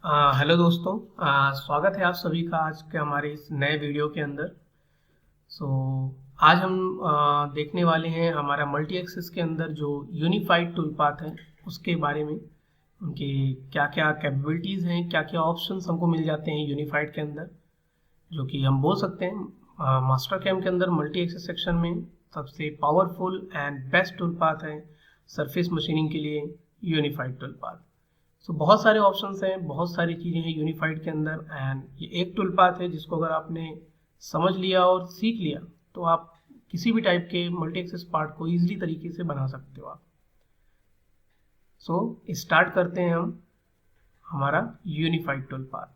Hello दोस्तों। स्वागत है आप सभी का आज के हमारे इस नए वीडियो के अंदर। सो आज हम देखने वाले हैं हमारा मल्टी एक्सेस के अंदर जो यूनिफाइड टूल पाथ है उसके बारे में। उनके क्या क्या कैपेबिलिटीज़ हैं, क्या क्या ऑप्शंस हमको मिल जाते हैं यूनिफाइड के अंदर, जो कि हम बोल सकते हैं मास्टर कैम के अंदर मल्टी एक्सेस सेक्शन में सबसे powerful and best tool path है सरफेस मशीनिंग के लिए यूनिफाइड टूल पाथ। सो बहुत सारे ऑप्शंस हैं, बहुत सारी चीज़ें हैं यूनिफाइड के अंदर, एंड ये एक टूल पाथ है जिसको अगर आपने समझ लिया और सीख लिया तो आप किसी भी टाइप के मल्टी एक्सेस पार्ट को ईजिली तरीके से बना सकते हो आप। सो स्टार्ट करते हैं हम हमारा यूनिफाइड टूल पाथ।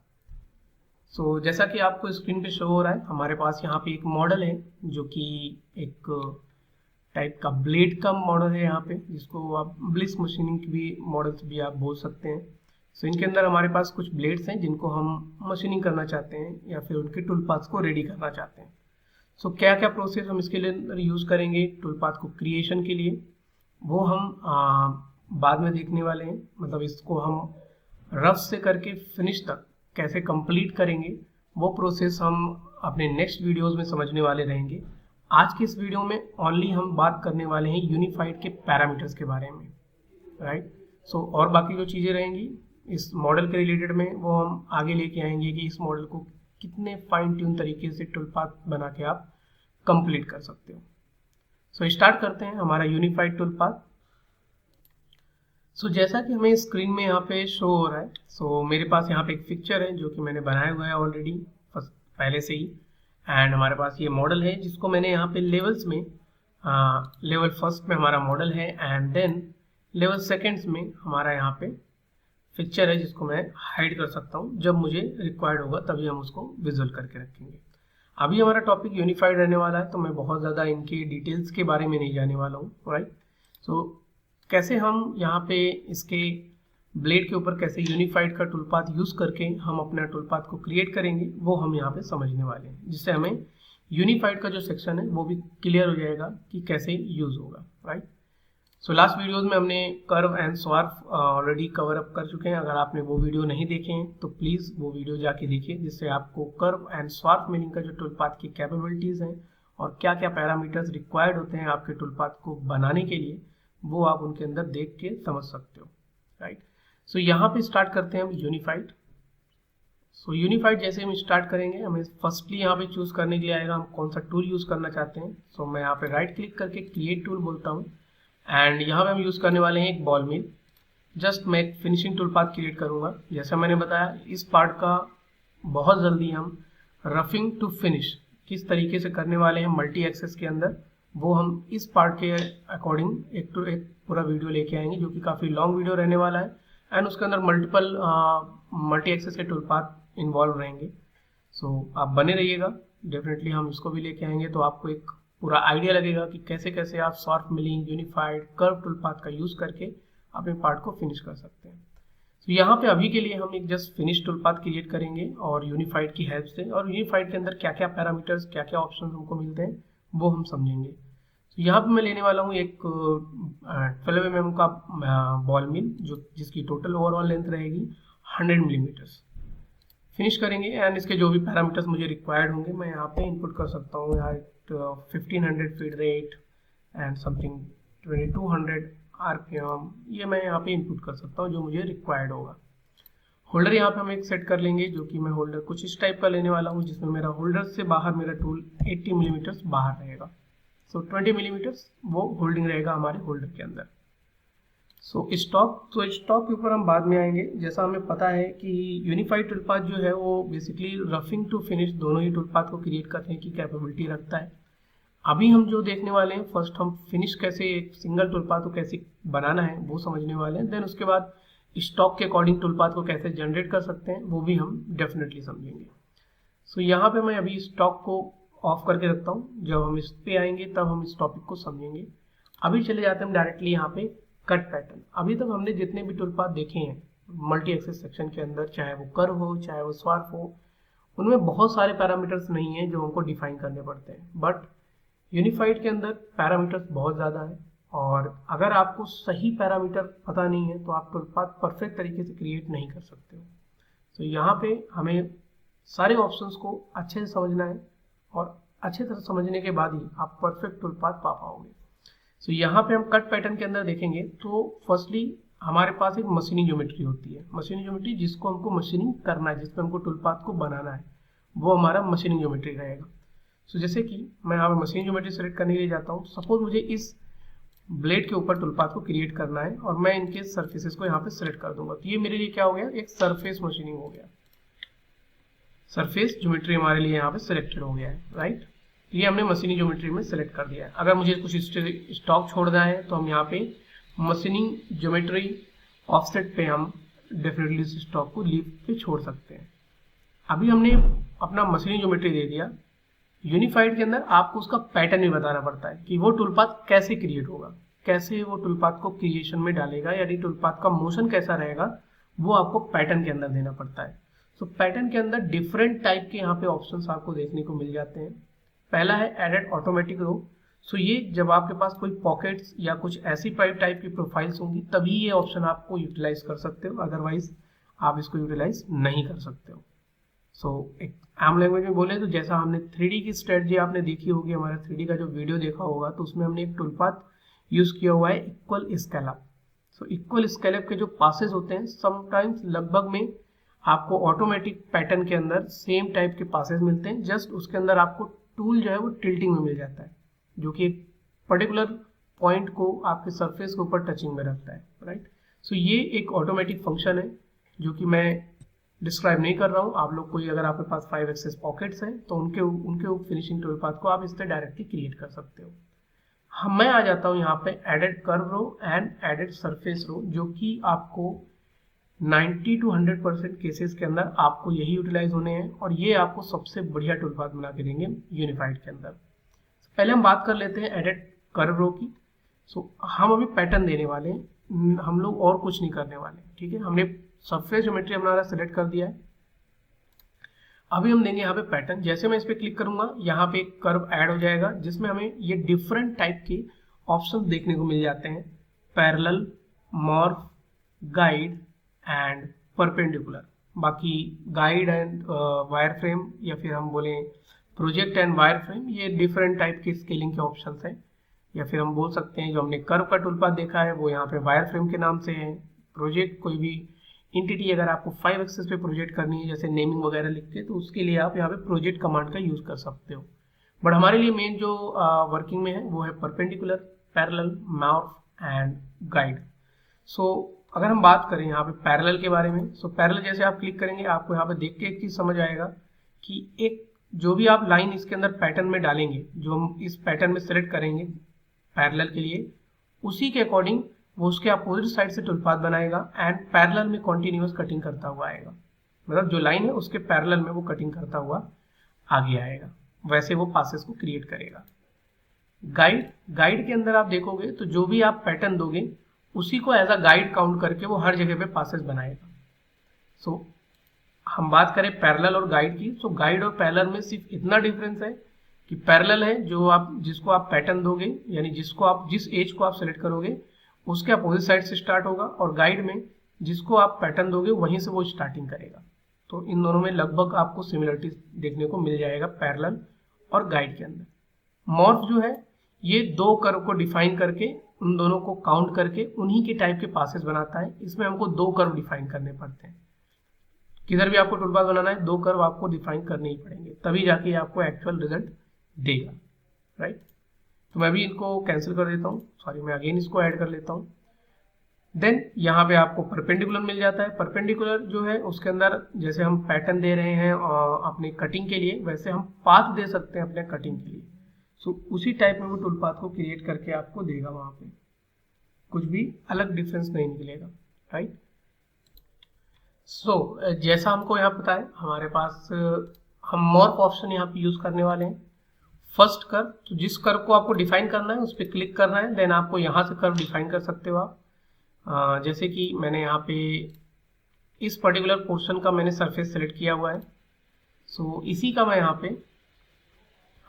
सो जैसा कि आपको स्क्रीन पे शो हो रहा है, हमारे पास यहाँ पे एक मॉडल है जो कि एक टाइप का ब्लेड का मॉडल है यहाँ पे, जिसको आप ब्लिस मशीनिंग की भी मॉडल्स भी आप बोल सकते हैं। सो इनके अंदर हमारे पास कुछ ब्लेड्स हैं जिनको हम मशीनिंग करना चाहते हैं या फिर उनके टूल पाथ्स को रेडी करना चाहते हैं। सो क्या क्या प्रोसेस हम इसके लिए यूज़ करेंगे टूल पाथ को क्रिएशन के लिए, वो हम बाद में देखने वाले हैं। मतलब इसको हम रफ से करके फिनिश तक कैसे कंप्लीट करेंगे वो प्रोसेस हम अपने नेक्स्ट वीडियोस में समझने वाले रहेंगे। आज के इस वीडियो में ओनली हम बात करने वाले हैं यूनिफाइड के पैरामीटर्स के बारे में, राइट। सो और बाकी जो चीज़ें रहेंगी इस मॉडल के रिलेटेड में वो हम आगे लेके आएंगे कि इस मॉडल को कितने फाइन ट्यून तरीके से टूल पाथ बना के आप कंप्लीट कर सकते हो। सो स्टार्ट करते हैं हमारा यूनिफाइड टूल पाथ। सो जैसा कि हमें स्क्रीन में यहाँ पे शो हो रहा है, सो मेरे पास यहाँ पे एक पिक्चर है जो कि मैंने बनाया हुआ है ऑलरेडी पहले से ही, एंड हमारे पास ये मॉडल है जिसको मैंने यहाँ पे लेवल्स में लेवल फर्स्ट में हमारा मॉडल है एंड देन लेवल सेकेंड्स में हमारा यहाँ पे पिक्चर है जिसको मैं हाइड कर सकता हूँ। जब मुझे रिक्वायर्ड होगा तभी हम उसको विजुअल करके रखेंगे। अभी हमारा टॉपिक यूनिफाइड रहने वाला है तो मैं बहुत ज़्यादा इनके डिटेल्स के बारे में नहीं जाने वाला हूँ, राइट। सो कैसे हम यहाँ पे इसके ब्लेड के ऊपर कैसे यूनिफाइड का टूल पाथ यूज़ करके हम अपना टूल पाथ को क्रिएट करेंगे वो हम यहाँ पे समझने वाले हैं, जिससे हमें यूनिफाइड का जो सेक्शन है वो भी क्लियर हो जाएगा कि कैसे यूज़ होगा, राइट। सो लास्ट वीडियोस में हमने curve and swarf already cover up कर चुके हैं। अगर आपने वो वीडियो नहीं देखे हैं तो प्लीज़ वो वीडियो जाके देखिए, जिससे आपको कर्व एंड स्वार्फ मीनिंग का जो टूल पाथ की कैपेबिलिटीज़ हैं और क्या क्या पैरामीटर्स रिक्वायर्ड होते हैं आपके टूल पाथ को बनाने के लिए वो आप उनके अंदर देख के समझ सकते हो, राइट। सो यहाँ पे स्टार्ट करते हैं हम यूनिफाइड। सो यूनिफाइड जैसे हम स्टार्ट करेंगे हमें फर्स्टली यहाँ पे चूज़ करने के लिए आएगा हम कौन सा टूल यूज़ करना चाहते हैं। सो मैं यहाँ पे राइट क्लिक करके क्रिएट टूल बोलता हूँ एंड यहाँ पे हम यूज़ करने वाले हैं एक बॉल मिल। जस्ट मैं एक फिनिशिंग टूल पाथ क्रिएट करूँगा। जैसा मैंने बताया इस पार्ट का बहुत जल्दी हम रफिंग टू फिनिश किस तरीके से करने वाले हैं मल्टी एक्सेस के अंदर, वो हम इस पार्ट के अकॉर्डिंग एक पूरा वीडियो लेके आएंगे जो कि काफ़ी लॉन्ग वीडियो रहने वाला है एंड उसके अंदर मल्टीपल मल्टी एक्सेस के टूल पाथ इन्वॉल्व रहेंगे। सो आप बने रहिएगा, डेफिनेटली हम इसको भी लेके आएंगे तो आपको एक पूरा आइडिया लगेगा कि कैसे कैसे आप soft milling unified curve tool path का यूज़ करके अपने पार्ट को फिनिश कर सकते हैं। तो यहाँ पे अभी के लिए हम एक just finish tool path create करेंगे और यूनिफाइड की हेल्प से, और यूनिफाइड के अंदर क्या क्या पैरामीटर्स क्या क्या ऑप्शन हमको मिलते हैं वो हम समझेंगे। तो यहाँ पे मैं लेने वाला हूँ एक 12 mm का बॉल मिल जिसकी टोटल ओवरऑल लेंथ रहेगी 100 मिलीमीटर्स। फिनिश करेंगे एंड इसके जो भी पैरामीटर्स मुझे रिक्वायर्ड होंगे मैं यहाँ पे इनपुट कर सकता हूँ। यहाँ 1500 feed rate and something 2200 RPM, ये मैं यहाँ पे इनपुट कर सकता हूँ जो मुझे रिक्वायर्ड होगा। होल्डर यहाँ पे हम एक सेट कर लेंगे जो कि मैं होल्डर कुछ इस टाइप का लेने वाला हूँ जिसमें मेरा होल्डर से बाहर मेरा टूल 80 मिलीमीटर्स बाहर रहेगा। सो 20 मिलीमीटर्स वो होल्डिंग रहेगा हमारे होल्डर के अंदर। सो स्टॉक के ऊपर हम बाद में आएंगे। जैसा हमें पता है कि यूनिफाइड टूल पाथ जो है वो बेसिकली रफिंग टू फिनिश दोनों ही टूल पाथ को क्रिएट करने की कैपेबिलिटी रखता है। अभी हम जो देखने वाले हैं फर्स्ट हम फिनिश कैसे एक सिंगल टूल पाथ को कैसे बनाना है वो समझने वाले हैं, देन उसके बाद स्टॉक के अकॉर्डिंग टूल पाथ को कैसे जनरेट कर सकते हैं वो भी हम डेफिनेटली समझेंगे। सो यहाँ पे मैं अभी स्टॉक को ऑफ करके रखता हूँ, जब हम इस पे आएंगे तब हम इस टॉपिक को समझेंगे। अभी चले जाते हैं डायरेक्टली यहाँ पे कट पैटर्न। अभी तक हमने जितने भी टूल पाथ देखे हैं मल्टी एक्सेस सेक्शन के अंदर, चाहे वो कर्व हो चाहे वो स्वार्फ हो, उनमें बहुत सारे पैरामीटर्स नहीं है जो हमको डिफाइन करने पड़ते हैं, बट यूनिफाइड के अंदर पैरामीटर्स बहुत ज़्यादा है और अगर आपको सही पैरामीटर पता नहीं है तो आप टूल पाथ परफेक्ट तरीके से क्रिएट नहीं कर सकते हो। तो यहाँ पे हमें सारे ऑप्शंस को अच्छे से समझना है और अच्छे तरह समझने के बाद ही आप परफेक्ट टूल पाथ पा पाओगे। सो यहाँ पे हम कट पैटर्न के अंदर देखेंगे तो फर्स्टली हमारे पास एक मशीनिंग ज्योमेट्री होती है। मशीनिंग ज्योमेट्री जिसको हमको मशीनिंग करना है, जिसपे हमको टूल पाथ को बनाना है, वो हमारा मशीनिंग ज्योमेट्री रहेगा। सो जैसे कि मैं यहाँ पे मशीनिंग ज्योमेट्री सेलेक्ट करने के लिए जाता हूँ। सपोज मुझे इस ब्लेड के ऊपर टूल पाथ को क्रिएट करना है और मैं इनके सर्फेसेस को यहाँ पे सेलेक्ट कर दूंगा। तो ये मेरे लिए क्या हो गया, एक सरफेस मशीनिंग हो गया। सरफेस ज्योमेट्री हमारे लिए यहाँ पे सिलेक्टेड हो गया है, राइट। ये हमने मशीनिंग ज्योमेट्री में सेलेक्ट कर दिया है। अगर मुझे कुछ स्टॉक छोड़ना है तो हम यहाँ पे मशीनिंग ज्योमेट्री ऑफसेट पे हम डेफिनेटली इस स्टॉक को लीव पे छोड़ सकते हैं। अभी हमने अपना मशीनिंग ज्योमेट्री दे दिया। यूनिफाइड के अंदर आपको उसका पैटर्न भी बताना पड़ता है कि वो टूल पाथ कैसे क्रिएट होगा, कैसे वो टूल पाथ को क्रिएशन में डालेगा, यानी टूल पाथ का मोशन कैसा रहेगा, वो आपको पैटर्न के अंदर देना पड़ता है। सो पैटर्न के अंदर डिफरेंट टाइप के यहाँ पे ऑप्शंस आपको देखने को मिल जाते हैं। पहला है एडेड ऑटोमेटिक रो। सो ये जब आपके पास कोई पॉकेट्स या कुछ ऐसी टाइप की प्रोफाइल्स होंगी तभी ये ऑप्शन आपको यूटिलाइज कर सकते हो, अदरवाइज आप इसको यूटिलाइज नहीं कर सकते हो। सो एक आम लैंग्वेज में बोले तो जैसा हमने 3D की स्ट्रेटजी आपने देखी होगी, हमारा 3D का जो वीडियो देखा होगा, तो उसमें हमने एक टूल पाथ यूज किया हुआ है equal scale-up. So equal scale-up के जो पासेस होते हैं समटाइम्स लगभग में आपको ऑटोमेटिक पैटर्न के अंदर सेम टाइप के पासेस मिलते हैं, जस्ट उसके अंदर आपको टूल जो है वो टिल्टिंग में मिल जाता है, जो कि एक पर्टिकुलर पॉइंट को आपके सरफेस के ऊपर टचिंग में रखता है, राइट। सो ये एक ऑटोमेटिक फंक्शन है जो कि मैं डिस्क्राइब नहीं कर रहा हूँ। आप लोग कोई अगर आपके पास 5 एक्सेस पॉकेट्स हैं तो उनके फिनिशिंग टूल पाथ को आप इससे डायरेक्टली क्रिएट कर सकते हो। मैं आ जाता हूँ यहाँ पे added curve row and added surface row, जो कि आपको 90 to 100% केसेस के अंदर आपको यही यूटिलाइज होने हैं और ये आपको सबसे बढ़िया टूल पाथ बना के देंगे यूनिफाइड के अंदर। पहले हम बात कर लेते हैं एडेड कर्व रो की। सो हम अभी पैटर्न देने वाले हैं, हम लोग और कुछ नहीं करने वाले, ठीक है। हमने सरफेस ज्योमेट्री हमारा सेलेक्ट कर दिया है। अभी हम देंगे यहाँ पे पैटर्न। जैसे मैं इस पर क्लिक करूंगा यहाँ पे एक कर्व ऐड हो जाएगा जिसमें हमें ये डिफरेंट टाइप के ऑप्शन देखने को मिल जाते हैं, parallel, morph, guide and perpendicular. बाकी गाइड एंड वायर फ्रेम या फिर हम बोले प्रोजेक्ट एंड वायर फ्रेम, ये डिफरेंट टाइप के स्केलिंग के ऑप्शंस हैं। या फिर हम बोल सकते हैं जो हमने कर्व का टूल पाथ देखा है वो यहाँ पे वायर फ्रेम के नाम से है। प्रोजेक्ट कोई भी इंटिटी अगर आपको 5 एक्सेस पे प्रोजेक्ट करनी है, जैसे नेमिंग वगैरह लिख के, तो उसके लिए आप यहाँ पे प्रोजेक्ट कमांड का यूज कर सकते हो। बट हमारे लिए मेन जो वर्किंग में है वो है perpendicular, parallel, morph and guide. So अगर हम बात करें यहाँ पे पैरेलल के बारे में, सो पैरेलल जैसे आप क्लिक करेंगे आपको यहाँ पे देख के एक चीज समझ आएगा कि एक जो भी आप लाइन इसके अंदर पैटर्न में डालेंगे, जो हम इस पैटर्न में सेलेक्ट करेंगे पैरेलल के लिए, उसी के अकॉर्डिंग वो उसके अपोजिट साइड से टूल पाथ बनाएगा एंड पैरेलल में कॉन्टिन्यूअस कटिंग करता हुआ आएगा। मतलब जो लाइन है उसके पैरेलल में वो कटिंग करता हुआ आगे आएगा, वैसे वो पासेस को क्रिएट करेगा। गाइड के अंदर आप देखोगे तो जो भी आप पैटर्न दोगे उसी को एज अ गाइड काउंट करके वो हर जगह पे पासेस बनाएगा। सो हम बात करें पैरेलल और गाइड की, तो गाइड और पैरेलल में सिर्फ इतना डिफरेंस है कि पैरेलल है जिसको आप पैटर्न दोगे, यानी जिस एज को आप सेलेक्ट करोगे उसके अपोजिट साइड से स्टार्ट होगा, और गाइड में जिसको आप पैटर्न दोगे वहीं से वो स्टार्टिंग करेगा। तो इन दोनों में लगभग आपको सिमिलरिटी देखने को मिल जाएगा पैरेलल और गाइड के अंदर। मॉर्फ जो है ये दो कर्व को डिफाइन करके उन दोनों को काउंट करके उन्हीं के टाइप के पासेस बनाता है। इसमें हमको दो कर्व डिफाइन करने पड़ते हैं। किधर भी आपको टूल पाथ बनाना है दो कर्व आपको डिफाइन करने ही पड़ेंगे, तभी जाके आपको एक्चुअल रिजल्ट देगा, राइट। तो मैं भी इनको कैंसिल कर देता हूँ, सॉरी मैं अगेन इसको ऐड कर लेता हूँ। देन यहाँ पे आपको परपेंडिकुलर मिल जाता है। परपेंडिकुलर जो है उसके अंदर जैसे हम पैटर्न दे रहे हैं अपने कटिंग के लिए, वैसे हम पाथ दे सकते हैं अपने कटिंग के लिए। सो उसी टाइप में वो टूल पाथ को क्रिएट करके आपको देगा, वहाँ पे कुछ भी अलग डिफरेंस नहीं निकलेगा, राइट। सो जैसा हमको यहाँ पता है हमारे पास हम मॉर्फ ऑप्शन यहाँ पे यूज करने वाले हैं। फर्स्ट कर्व, तो जिस कर्व को आपको डिफाइन करना है उस पर क्लिक करना है, देन आपको यहाँ से कर्व डिफाइन कर सकते हो आप। जैसे कि मैंने यहाँ पे इस पर्टिकुलर पोर्शन का मैंने सरफेस सेलेक्ट किया हुआ है। सो इसी का मैं यहाँ पे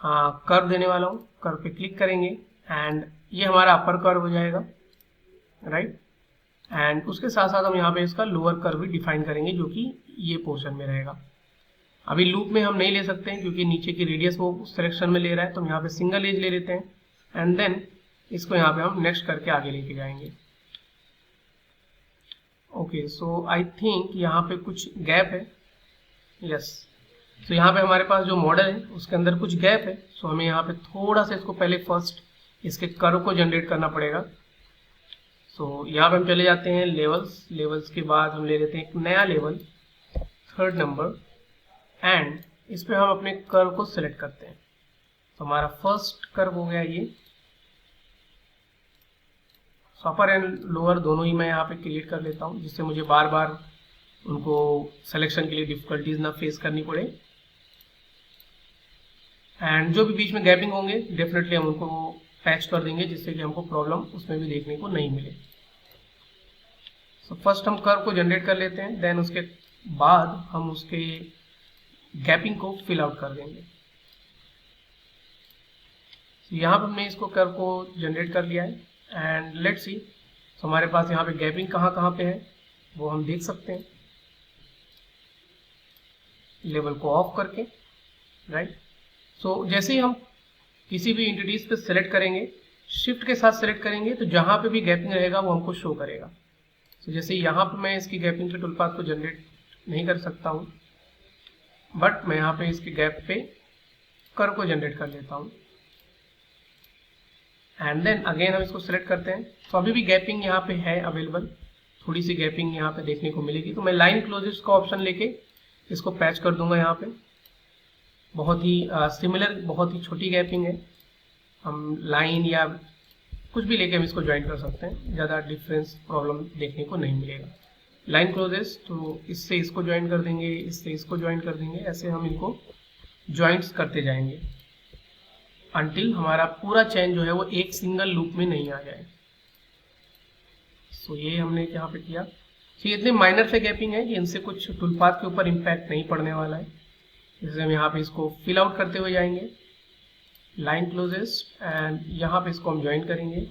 कर्व देने वाला हूँ। कर्व पे क्लिक करेंगे एंड ये हमारा अपर कर्व हो जाएगा, राइट। एंड उसके साथ साथ हम यहाँ पे इसका लोअर कर्व भी डिफाइन करेंगे जो कि ये पोर्शन में रहेगा। अभी लूप में हम नहीं ले सकते हैं क्योंकि नीचे की रेडियस वो सिलेक्शन में ले रहा है, तो हम यहाँ पे सिंगल एज ले लेते हैं एंड देन इसको यहाँ पे हम नेक्स्ट करके आगे लेके जाएंगे। ओके, सो आई थिंक यहाँ पे कुछ गैप है। यस, तो यहाँ पे हमारे पास जो मॉडल है उसके अंदर कुछ गैप है, सो हमें यहाँ पे थोड़ा सा इसको पहले फर्स्ट इसके कर्व को जनरेट करना पड़ेगा। सो यहाँ पे हम चले जाते हैं लेवल्स के बाद हम ले लेते हैं एक नया लेवल 3rd नंबर एंड इस पे हम अपने कर्व को सिलेक्ट करते हैं। तो हमारा फर्स्ट कर्व हो गया ये। अपर एंड लोअर दोनों ही मैं यहाँ पे क्रिएट कर लेता हूँ जिससे मुझे बार बार उनको सिलेक्शन के लिए डिफिकल्टीज ना फेस करनी पड़े। एंड जो भी बीच में गैपिंग होंगे डेफिनेटली हम उनको पैच कर देंगे जिससे कि हमको प्रॉब्लम उसमें भी देखने को नहीं मिले। सो फर्स्ट हम कर्व को जनरेट कर लेते हैं, देन उसके बाद हम उसके गैपिंग को फिल आउट कर देंगे। यहाँ पर हमने इसको कर्व को जनरेट कर लिया है एंड लेट्स सी हमारे पास यहाँ पे गैपिंग कहाँ पे है वो हम देख सकते हैं लेवल को ऑफ करके, राइट। सो जैसे ही हम किसी भी एंटिटीज पे सेलेक्ट करेंगे, शिफ्ट के साथ सेलेक्ट करेंगे तो जहाँ पे भी गैपिंग रहेगा वो हमको शो करेगा। तो जैसे यहाँ पे मैं इसकी गैपिंग के टूलपाथ को जनरेट नहीं कर सकता हूँ, बट मैं यहाँ पे इसके गैप पे कर्व को जनरेट कर लेता हूँ एंड देन अगेन हम इसको सिलेक्ट करते हैं। तो अभी भी गैपिंग यहाँ पे है अवेलेबल, थोड़ी सी गैपिंग यहाँ पे देखने को मिलेगी, तो मैं लाइन क्लोजेस्ट का ऑप्शन लेके इसको पैच कर दूंगा। यहाँ पे बहुत ही सिमिलर, बहुत ही छोटी गैपिंग है, हम लाइन या कुछ भी लेके हम इसको ज्वाइन कर सकते हैं, ज़्यादा डिफरेंस प्रॉब्लम देखने को नहीं मिलेगा। लाइन क्लोजेस्ट, तो इससे इसको ज्वाइन कर देंगे, इससे इसको ज्वाइन कर देंगे, ऐसे हम इनको ज्वाइंट्स करते जाएंगे अंटिल हमारा पूरा चेन जो है वो एक सिंगल लूप में नहीं आ जाए। सो ये हमने यहाँ पे किया। तो ये इतने माइनर से गैपिंग है कि इनसे कुछ टूलपाथ के ऊपर इम्पैक्ट नहीं पड़ने वाला है। जैसे हम यहाँ पे इसको फिल आउट करते हुए जाएंगे, लाइन क्लोजेस्ट एंड यहाँ पे इसको हम ज्वाइन करेंगे,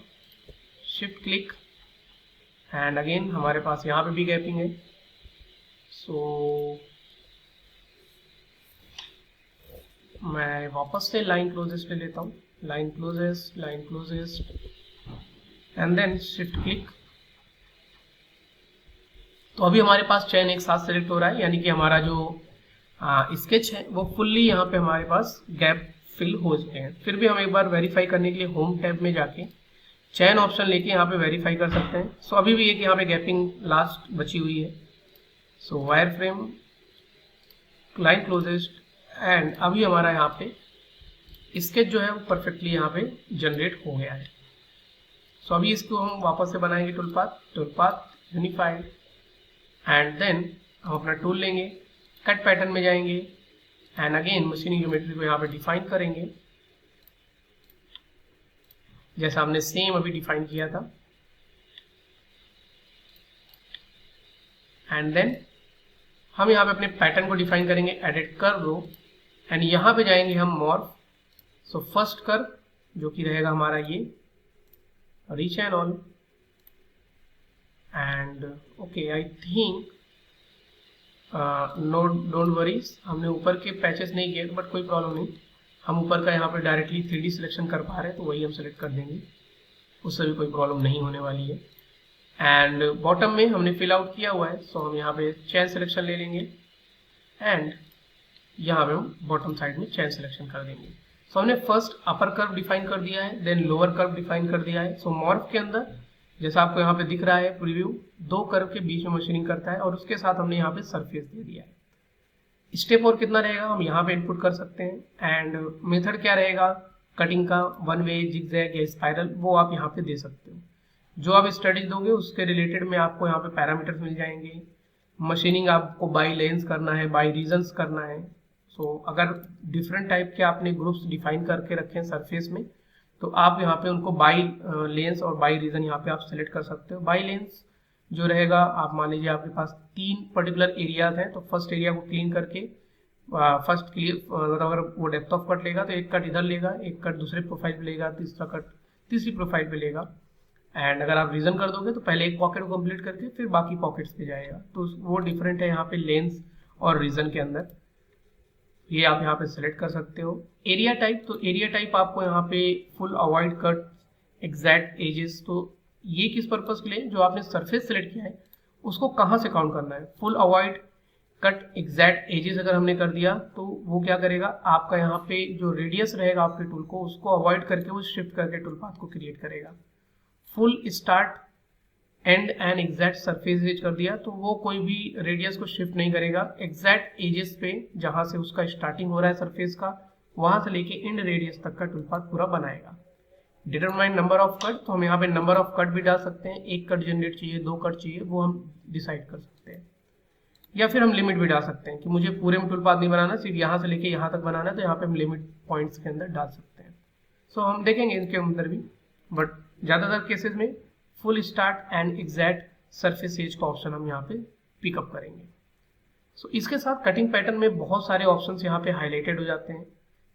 शिफ्ट क्लिक एंड अगेन हमारे पास यहाँ पे भी गैपिंग है। सो मैं वापस से लाइन क्लोजेस्ट ले लेता हूँ, line closest and then shift click. तो अभी हमारे पास चेन एक साथ सेलेक्ट हो रहा है, यानी कि हमारा जो स्केच है वो फुल्ली यहाँ पे हमारे पास गैप फिल हो चुके हैं। फिर भी हम एक बार वेरीफाई करने के लिए होम टैब में जाके चेन ऑप्शन लेके यहाँ पे वेरीफाई कर सकते हैं। सो अभी भी एक यहाँ पे गैपिंग लास्ट बची हुई है। So wire frame, line closest and अभी हमारा यहाँ पे स्केच जो है वो परफेक्टली यहाँ पे जनरेट हो गया है। सो अभी इसको हम वापस से बनाएंगे टूलपाथ यूनिफाइड एंड देन हम अपना टूल लेंगे, कट पैटर्न में जाएंगे एंड अगेन मशीनिंग ज्योमेट्री को यहाँ पे डिफाइन करेंगे जैसा हमने सेम अभी डिफाइन किया था एंड देन हम यहाँ पे अपने पैटर्न को डिफाइन करेंगे, एडिट कर्व रो एंड यहाँ पे जाएंगे हम मॉर्फ। सो फर्स्ट कर्व जो कि रहेगा हमारा ये reach and all and okay I think no don't worries, हमने ऊपर के पैचेस नहीं किए बट कोई प्रॉब्लम नहीं, हम ऊपर का यहाँ पे डायरेक्टली 3D सिलेक्शन कर पा रहे हैं तो वही हम सेलेक्ट कर देंगे, उससे भी कोई प्रॉब्लम नहीं होने वाली है। एंड बॉटम में हमने फिल आउट किया हुआ है, सो हम यहाँ पे चेन सिलेक्शन ले लेंगे एंड यहाँ पे हम बॉटम साइड में चेन सिलेक्शन कर देंगे। सो हमने फर्स्ट अपर कर्व डिफाइन कर दिया है, देन लोअर कर्व डिफाइन कर दिया है। सो मॉर्फ के अंदर जैसा आपको यहाँ पे दिख रहा है प्रीव्यू, दो कर्व के बीच में मशीनिंग करता है और उसके साथ हमने यहाँ पे सरफेस दे दिया है। स्टेप और कितना रहेगा हम यहाँ पे इनपुट कर सकते हैं एंड मेथड क्या रहेगा कटिंग का, वन वे, जिगजैग या स्पाइरल, वो आप यहाँ पे दे सकते हो। जो आप स्टडीज दोगे उसके रिलेटेड में आपको यहाँ पे पैरामीटर्स मिल जाएंगे। मशीनिंग आपको बाई लेंस करना है, बाई रीजन्स करना है। सो अगर डिफरेंट टाइप के आपने ग्रुप्स डिफाइन करके रखे हैं सरफेस में तो आप यहाँ पे उनको बाई लेंस और बाई रीजन यहाँ पे आप सेलेक्ट कर सकते हो। बाई लेंस जो रहेगा, आप मान लीजिए आपके पास 3 पर्टिकुलर एरियाज हैं तो फर्स्ट एरिया को क्लीन करके फर्स्ट क्लियर, अगर वो डेप्थ ऑफ कट लेगा तो एक कट इधर लेगा, एक कट दूसरे प्रोफाइल पे लेगा, तीसरा कट तीसरी प्रोफाइल पे लेगा एंड अगर आप रीजन कर दोगे तो पहले एक पॉकेट को कंप्लीट करके फिर बाकी पॉकेट्स पे जाएगा, तो वो डिफरेंट है यहाँ पे लेंस और रीजन के अंदर। ये आप यहाँ पे सिलेक्ट कर सकते हो। एरिया टाइप, तो एरिया टाइप आपको यहाँ पे full avoid cut exact edges, तो ये किस पर्पज के लिए, जो आपने सरफेस सेलेक्ट किया है उसको कहाँ से काउंट करना है। Full avoid cut exact edges अगर हमने कर दिया तो वो क्या करेगा, आपका यहाँ पे जो रेडियस रहेगा आपके टूल को उसको अवॉइड करके वो शिफ्ट करके टूल पाथ को क्रिएट करेगा। Full start and and exact surface edge कर दिया तो वो कोई भी रेडियस को शिफ्ट नहीं करेगा, एग्जैक्ट एजेस पे जहां से उसका स्टार्टिंग हो रहा है सरफेस का वहां से लेके एंड रेडियस तक का टूल पाथ पूरा बनाएगा। डिटरमाइन नंबर ऑफ कट, तो हम यहाँ पे नंबर ऑफ कट भी डाल सकते हैं, एक कट जनरेट चाहिए, 2 कट चाहिए, वो हम डिसाइड कर सकते हैं। या फिर हम लिमिट भी डाल सकते हैं कि मुझे पूरे में टूल पाथ नहीं बनाना, सिर्फ यहाँ से लेके यहाँ तक बनाना है, तो यहाँ पे हम लिमिट पॉइंट्स के अंदर डाल सकते हैं। सो हम देखेंगे इनके अंदर भी, बट ज़्यादातर केसेस में full start and exact surface edge का ऑप्शन हम यहाँ पे पिकअप करेंगे। सो इसके साथ कटिंग पैटर्न में बहुत सारे ऑप्शंस यहाँ पे हाईलाइटेड हो जाते हैं,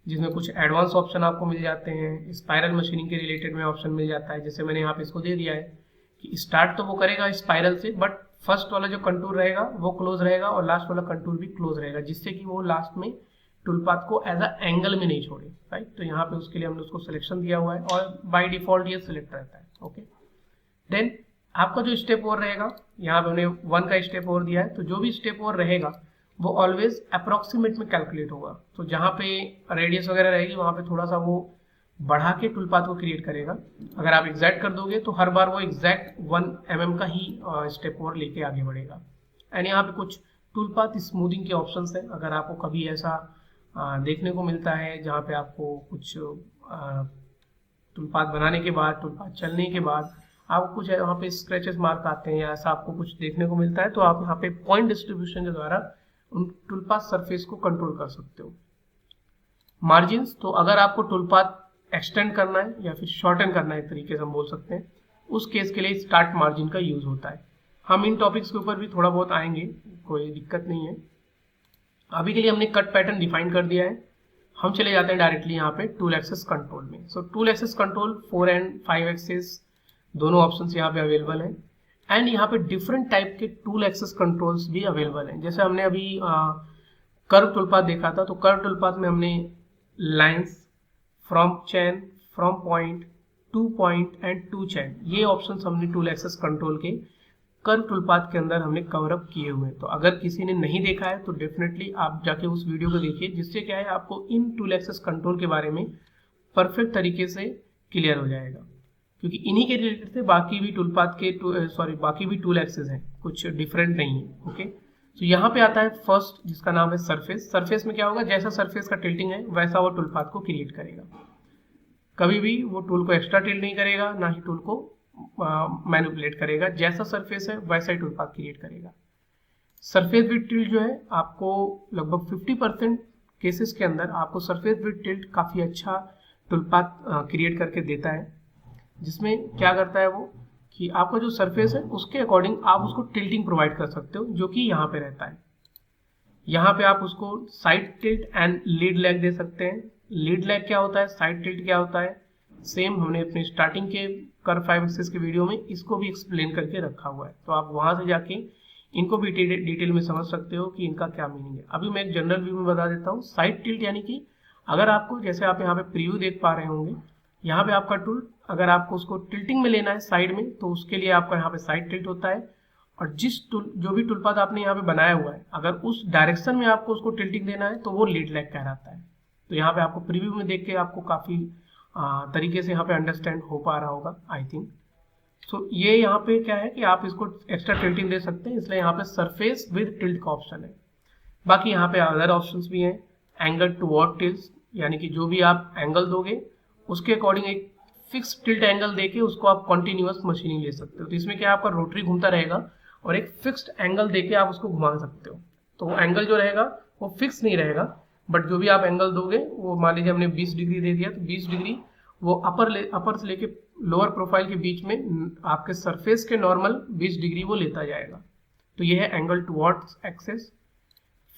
जिसमें कुछ एडवांस ऑप्शन आपको मिल जाते हैं। स्पाइरल मशीनिंग के रिलेटेड में ऑप्शन मिल जाता है, जैसे मैंने यहाँ पे इसको दे दिया है कि स्टार्ट तो वो करेगा स्पाइरल से, बट फर्स्ट वाला जो कंटूर रहेगा वो क्लोज रहेगा और लास्ट वाला कंटूर भी क्लोज रहेगा, जिससे कि वो लास्ट में टूल पाथ को एज अ एंगल में नहीं छोड़े, राइट। तो यहाँ पे उसके लिए हमने उसको सिलेक्शन दिया हुआ है और बाय डिफॉल्ट ये सिलेक्ट रहता है, ओके। देन आपका जो स्टेप और रहेगा, यहाँ पे हमने 1 का स्टेप और दिया है, तो जो भी स्टेप और रहेगा वो ऑलवेज अप्रोक्सीमेट में कैलकुलेट होगा। तो जहाँ पे रेडियस वगैरह रहेगी वहाँ पे थोड़ा सा वो बढ़ा के टूल पाथ को क्रिएट करेगा। अगर आप एग्जैक्ट कर दोगे तो हर बार वो एग्जैक्ट 1 mm का ही स्टेप और लेके आगे बढ़ेगा। एंड यहाँ पे कुछ टूल पाथ स्मूथिंग के ऑप्शंस हैं, अगर आपको कभी ऐसा देखने को मिलता है जहाँ पे आपको कुछ टूल पाथ बनाने के बाद, टूल पाथ चलने के बाद आपको कुछ वहाँ पे स्क्रैचेस मार्क आते हैं या ऐसा आपको कुछ देखने को मिलता है, तो आप यहाँ पे पॉइंट डिस्ट्रीब्यूशन के द्वारा उन टूल पाथ सरफेस को कंट्रोल कर सकते हो। मार्जिन्स, तो अगर आपको टूल पाथ एक्सटेंड करना है या फिर शॉर्टन करना है, एक तरीके से हम बोल सकते हैं, उस केस के लिए स्टार्ट मार्जिन का यूज होता है। हम इन टॉपिक्स के ऊपर भी थोड़ा बहुत आएंगे, कोई दिक्कत नहीं है। अभी के लिए हमने कट पैटर्न डिफाइन कर दिया है, हम चले जाते हैं डायरेक्टली यहाँ पे टूल एक्सेस कंट्रोल में। So tool axis control 4 and 5 axis दोनों ऑप्शंस यहाँ पे अवेलेबल हैं। एंड यहाँ पे डिफरेंट टाइप के टूल एक्सेस कंट्रोल्स भी अवेलेबल हैं। जैसे हमने अभी कर्व टूल पाथ देखा था, तो कर्व टूल पाथ में हमने lines, from chain, from point, to point and to chain, ये ऑप्शंस हमने टूल एक्सेस कंट्रोल के कर्व टूल पाथ के अंदर हमने कवर अप किए हुए हैं। तो अगर किसी ने नहीं देखा है तो डेफिनेटली आप जाके उस वीडियो को देखिए, जिससे क्या है आपको इन टूल एक्सेस कंट्रोल के बारे में परफेक्ट तरीके से क्लियर हो जाएगा, क्योंकि इन्हीं के रिलेटेड से बाकी भी टूल पाथ के बाकी भी टूल एक्सेस हैं, कुछ डिफरेंट नहीं है, ओके। तो यहाँ पे आता है फर्स्ट, जिसका नाम है सरफेस। सरफेस में क्या होगा, जैसा सरफेस का टिल्टिंग है वैसा वो टूल पाथ को क्रिएट करेगा। कभी भी वो टूल को एक्स्ट्रा टिल्ट नहीं करेगा, ना ही टूल को मैनिपुलेट करेगा, जैसा सरफेस है वैसा ही टूल पाथ क्रिएट करेगा। सरफेस विद टिल्ट जो है आपको लगभग 50% केसेस के अंदर आपको सरफेस विद टिल्ट काफ़ी अच्छा टूल पाथ क्रिएट करके देता है, जिसमें क्या करता है वो कि आपका जो सरफेस है उसके अकॉर्डिंग आप उसको टिल्टिंग प्रोवाइड कर सकते हो, जो कि यहाँ पे रहता है। यहाँ पे आप उसको side tilt and lead lag दे सकते हैं। लीड लैग क्या होता है, साइड टिल्ट क्या होता है, सेम हमने अपने स्टार्टिंग के कर्व 5 एक्सिस के वीडियो में इसको भी एक्सप्लेन करके रखा हुआ है, तो आप वहाँ से जाके इनको भी डिटेल में समझ सकते हो कि इनका क्या मीनिंग है। अभी मैं एक जनरल व्यू में बता देता हूँ। साइड टिल्ट यानी कि अगर आपको, जैसे आप यहाँ पे प्रीव्यू देख पा रहे होंगे, यहाँ पे आपका टूल अगर आपको उसको टिल्टिंग में लेना है साइड में, तो उसके लिए आपका यहाँ पे साइड टिल्ट होता है। और जो भी टूल पाथ आपने यहाँ पे बनाया हुआ है, अगर उस डायरेक्शन में आपको उसको टिल्टिंग देना है तो वो लीड लैग कहलाता है। तो यहाँ पे आपको प्रीव्यू में देख के आपको काफ़ी तरीके से यहाँ पे अंडरस्टैंड हो पा रहा होगा, आई थिंक। सो ये यहाँ पे क्या है कि आप इसको एक्स्ट्रा टिल्टिंग दे सकते हैं, इसलिए यहाँ पे सरफेस विद टिल्ट का ऑप्शन है। बाकी यहाँ पे अदर ऑप्शंस भी हैं। एंगल टुवर्ड टिल्ट, यानी कि जो भी आप एंगल दोगे उसके अकॉर्डिंग एक फिक्स टिल्ट एंगल देके उसको आप कॉन्टिन्यूअस मशीनिंग ले सकते हो। तो इसमें क्या आपका रोटरी घूमता रहेगा और एक फिक्स्ड एंगल देके आप उसको घुमा सकते हो। तो वो एंगल जो रहेगा वो फिक्स नहीं रहेगा, बट जो भी आप एंगल दोगे वो, मान लीजिए हमने 20 डिग्री दे दिया, तो 20 डिग्री वो अपर से लेके लोअर प्रोफाइल के बीच में आपके सरफेस के नॉर्मल 20 डिग्री वो लेता जाएगा। तो ये है angle towards axis.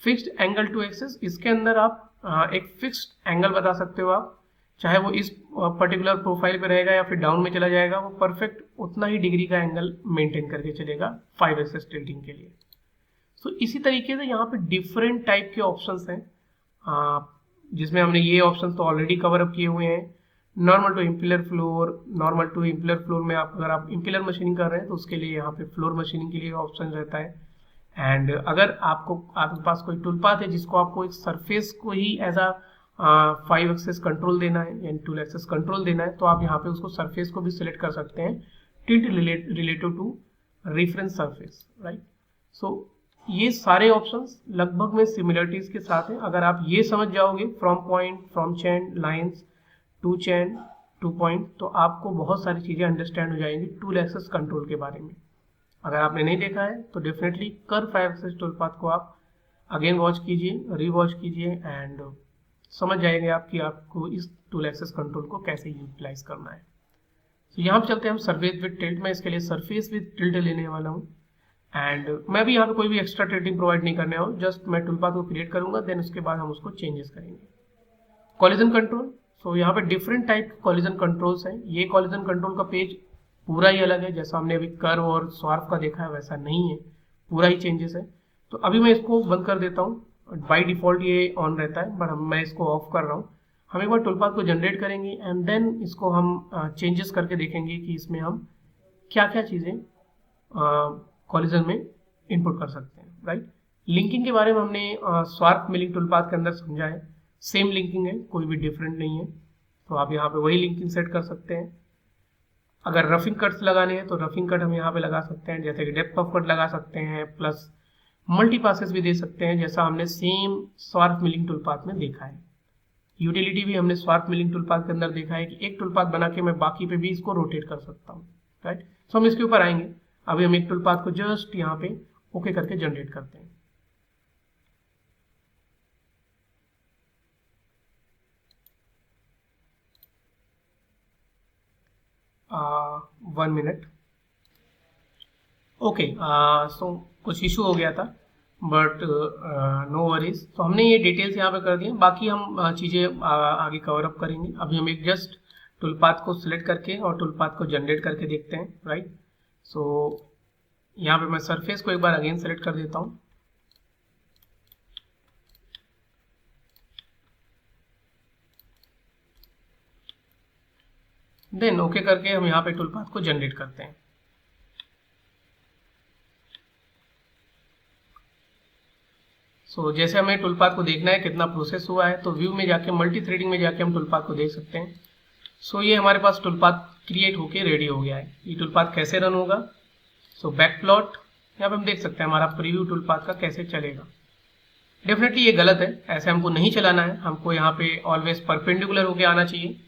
Fixed angle to axis, इसके अंदर आप एक फिक्स्ड एंगल बता सकते हो आप, चाहे वो इस पर्टिकुलर प्रोफाइल पे रहेगा या फिर डाउन में चला जाएगा, वो परफेक्ट उतना ही डिग्री का एंगल मेंटेन करके चलेगा 5 एक्सेस टिल्टिंग के लिए। सो इसी तरीके से यहाँ पे डिफरेंट टाइप के ऑप्शंस हैं, जिसमें हमने ये ऑप्शंस तो ऑलरेडी कवर अप किए हुए हैं। Normal to impeller floor, normal to impeller floor में अगर आप इम्पिलर मशीनिंग कर रहे हैं तो उसके लिए यहाँ पे फ्लोर मशीनिंग के लिए ऑप्शन रहता है। एंड अगर आपके पास कोई टूल पाथ है जिसको आपको एक सरफेस को ही एज अ 5 एक्सेस कंट्रोल देना है या टूल एक्सेस कंट्रोल देना है, तो आप यहाँ पे उसको सरफेस को भी सिलेक्ट कर सकते हैं, tilt relative to reference surface, right. So ये सारे ऑप्शंस लगभग में सिमिलरिटीज के साथ हैं। अगर आप ये समझ जाओगे from point, from chain, lines to chain to point, तो आपको बहुत सारी चीज़ें अंडरस्टैंड हो जाएंगी टूल एक्सेस कंट्रोल के बारे में। अगर आपने नहीं देखा है तो definitely curve 5 axis tool path को आप अगेन वॉच कीजिए, रीवॉच कीजिए एंड समझ जाएंगे आप कि आपको इस टूल एक्सेस कंट्रोल को कैसे यूटिलाइज करना है। तो यहाँ पे चलते हैं हम सरफेस विद टिल्ट। मैं इसके लिए सरफेस विद टिल्ट लेने वाला हूँ एंड मैं भी यहाँ पे कोई भी एक्स्ट्रा टिल्टिंग प्रोवाइड नहीं करने वाला हूँ, जस्ट मैं टूल पाथ को क्रिएट करूँगा, देन उसके बाद हम उसको चेंजेस करेंगे। कॉलिजन कंट्रोल, सो यहाँ पे डिफरेंट टाइप कॉलिजन कंट्रोल्स हैं। ये कॉलिजन कंट्रोल का पेज पूरा ही अलग है, जैसा हमने अभी कर्व और स्वार्फ का देखा है वैसा नहीं है, पूरा ही चेंजेस है। तो अभी मैं इसको बंद कर देता हूँ, बाय डिफॉल्ट ये ऑन रहता है बट मैं इसको ऑफ कर रहा हूँ। हम एक बार टूल पाथ को जनरेट करेंगे एंड देन इसको हम चेंजेस करके देखेंगे कि इसमें हम क्या क्या चीज़ें कॉलिजन में इनपुट कर सकते हैं, राइट। लिंकिंग के बारे में हमने स्वार्फ मिलिंग टूल पाथ के अंदर समझा है, सेम लिंकिंग है, कोई भी डिफरेंट नहीं है। तो आप यहाँ पे वही लिंकिंग सेट कर सकते हैं। अगर रफिंग कट्स लगाने हैं तो रफिंग कट हम यहाँ पे लगा सकते हैं, जैसे कि डेप्थ ऑफ कट लगा सकते हैं, प्लस मल्टी पासेस भी दे सकते हैं, जैसा हमने सेम स्वार्फ मिलिंग टूल पाथ में देखा है। यूटिलिटी भी हमने स्वार्फ मिलिंग टूल पाथ के अंदर देखा है कि एक टूल पाथ बना के मैं बाकी पे भी इसको रोटेट कर सकता हूँ, राइट। सो हम इसके ऊपर आएंगे। अभी हम एक टूल पाथ को जस्ट यहाँ पे ओके करके जनरेट करते हैं। One minute, okay. सो कुछ इशू हो गया था बट नो वरीज। तो हमने ये डिटेल्स यहाँ पे कर दिए, बाकी हम चीज़ें आगे कवर अप करेंगे। अभी हम एक जस्ट टूल पाथ को सिलेक्ट करके और टूल पाथ को जनरेट करके देखते हैं, राइट। सो यहाँ पे मैं सरफेस को एक बार अगेन सेलेक्ट कर देता हूँ। देन ओके करके हम यहाँ पे टूल पाथ को जनरेट करते हैं। सो जैसे हमें टूल पाथ को देखना है कितना प्रोसेस हुआ है, तो व्यू में जाके मल्टी थ्रेडिंग में जाके हम टूल पाथ को देख सकते हैं। सो ये हमारे पास टूल पाथ क्रिएट होके रेडी हो गया है। ये टूल पाथ कैसे रन होगा, सो बैक प्लॉट यहाँ पे हम देख सकते हैं हमारा प्रीव्यू टूल पाथ का कैसे चलेगा। डेफिनेटली ये गलत है, ऐसे हमको नहीं चलाना है, हमको यहाँ पे ऑलवेज परपेंडिकुलर होके आना चाहिए।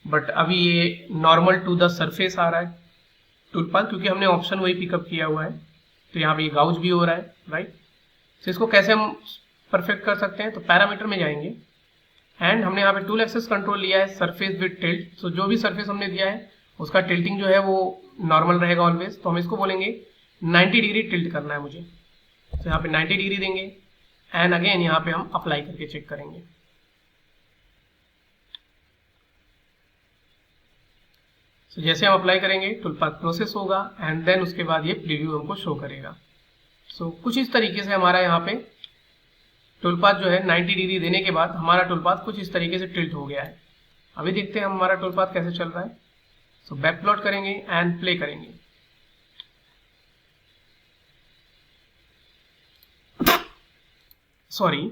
बट अभी ये नॉर्मल टू द सरफेस आ रहा है टूल पाथ, क्योंकि हमने ऑप्शन वही पिकअप किया हुआ है। तो यहाँ पे ये गाउज भी हो रहा है, राइट। तो इसको कैसे हम परफेक्ट कर सकते हैं, तो पैरामीटर में जाएंगे एंड हमने यहाँ पे टूल एक्सेस कंट्रोल लिया है सरफेस विद टिल्ट। सो जो भी सरफेस हमने दिया है उसका टिल्टिंग जो है वो नॉर्मल रहेगा ऑलवेज। तो हम इसको बोलेंगे 90 डिग्री टिल्ट करना है मुझे, तो यहाँ पे 90 डिग्री देंगे एंड अगेन यहाँ पे हम अप्लाई करके चेक करेंगे। तो जैसे हम अप्लाई करेंगे टूल पाथ प्रोसेस होगा एंड देन उसके बाद ये प्रीव्यू हमको शो करेगा। सो कुछ इस तरीके से हमारा यहाँ पे टूल पाथ जो है 90 डिग्री देने के बाद हमारा टूल पाथ कुछ इस तरीके से टिल्ट हो गया है। अभी देखते हैं हमारा टूल पाथ कैसे चल रहा है। सो बैक प्लॉट करेंगे एंड प्ले करेंगे। सॉरी।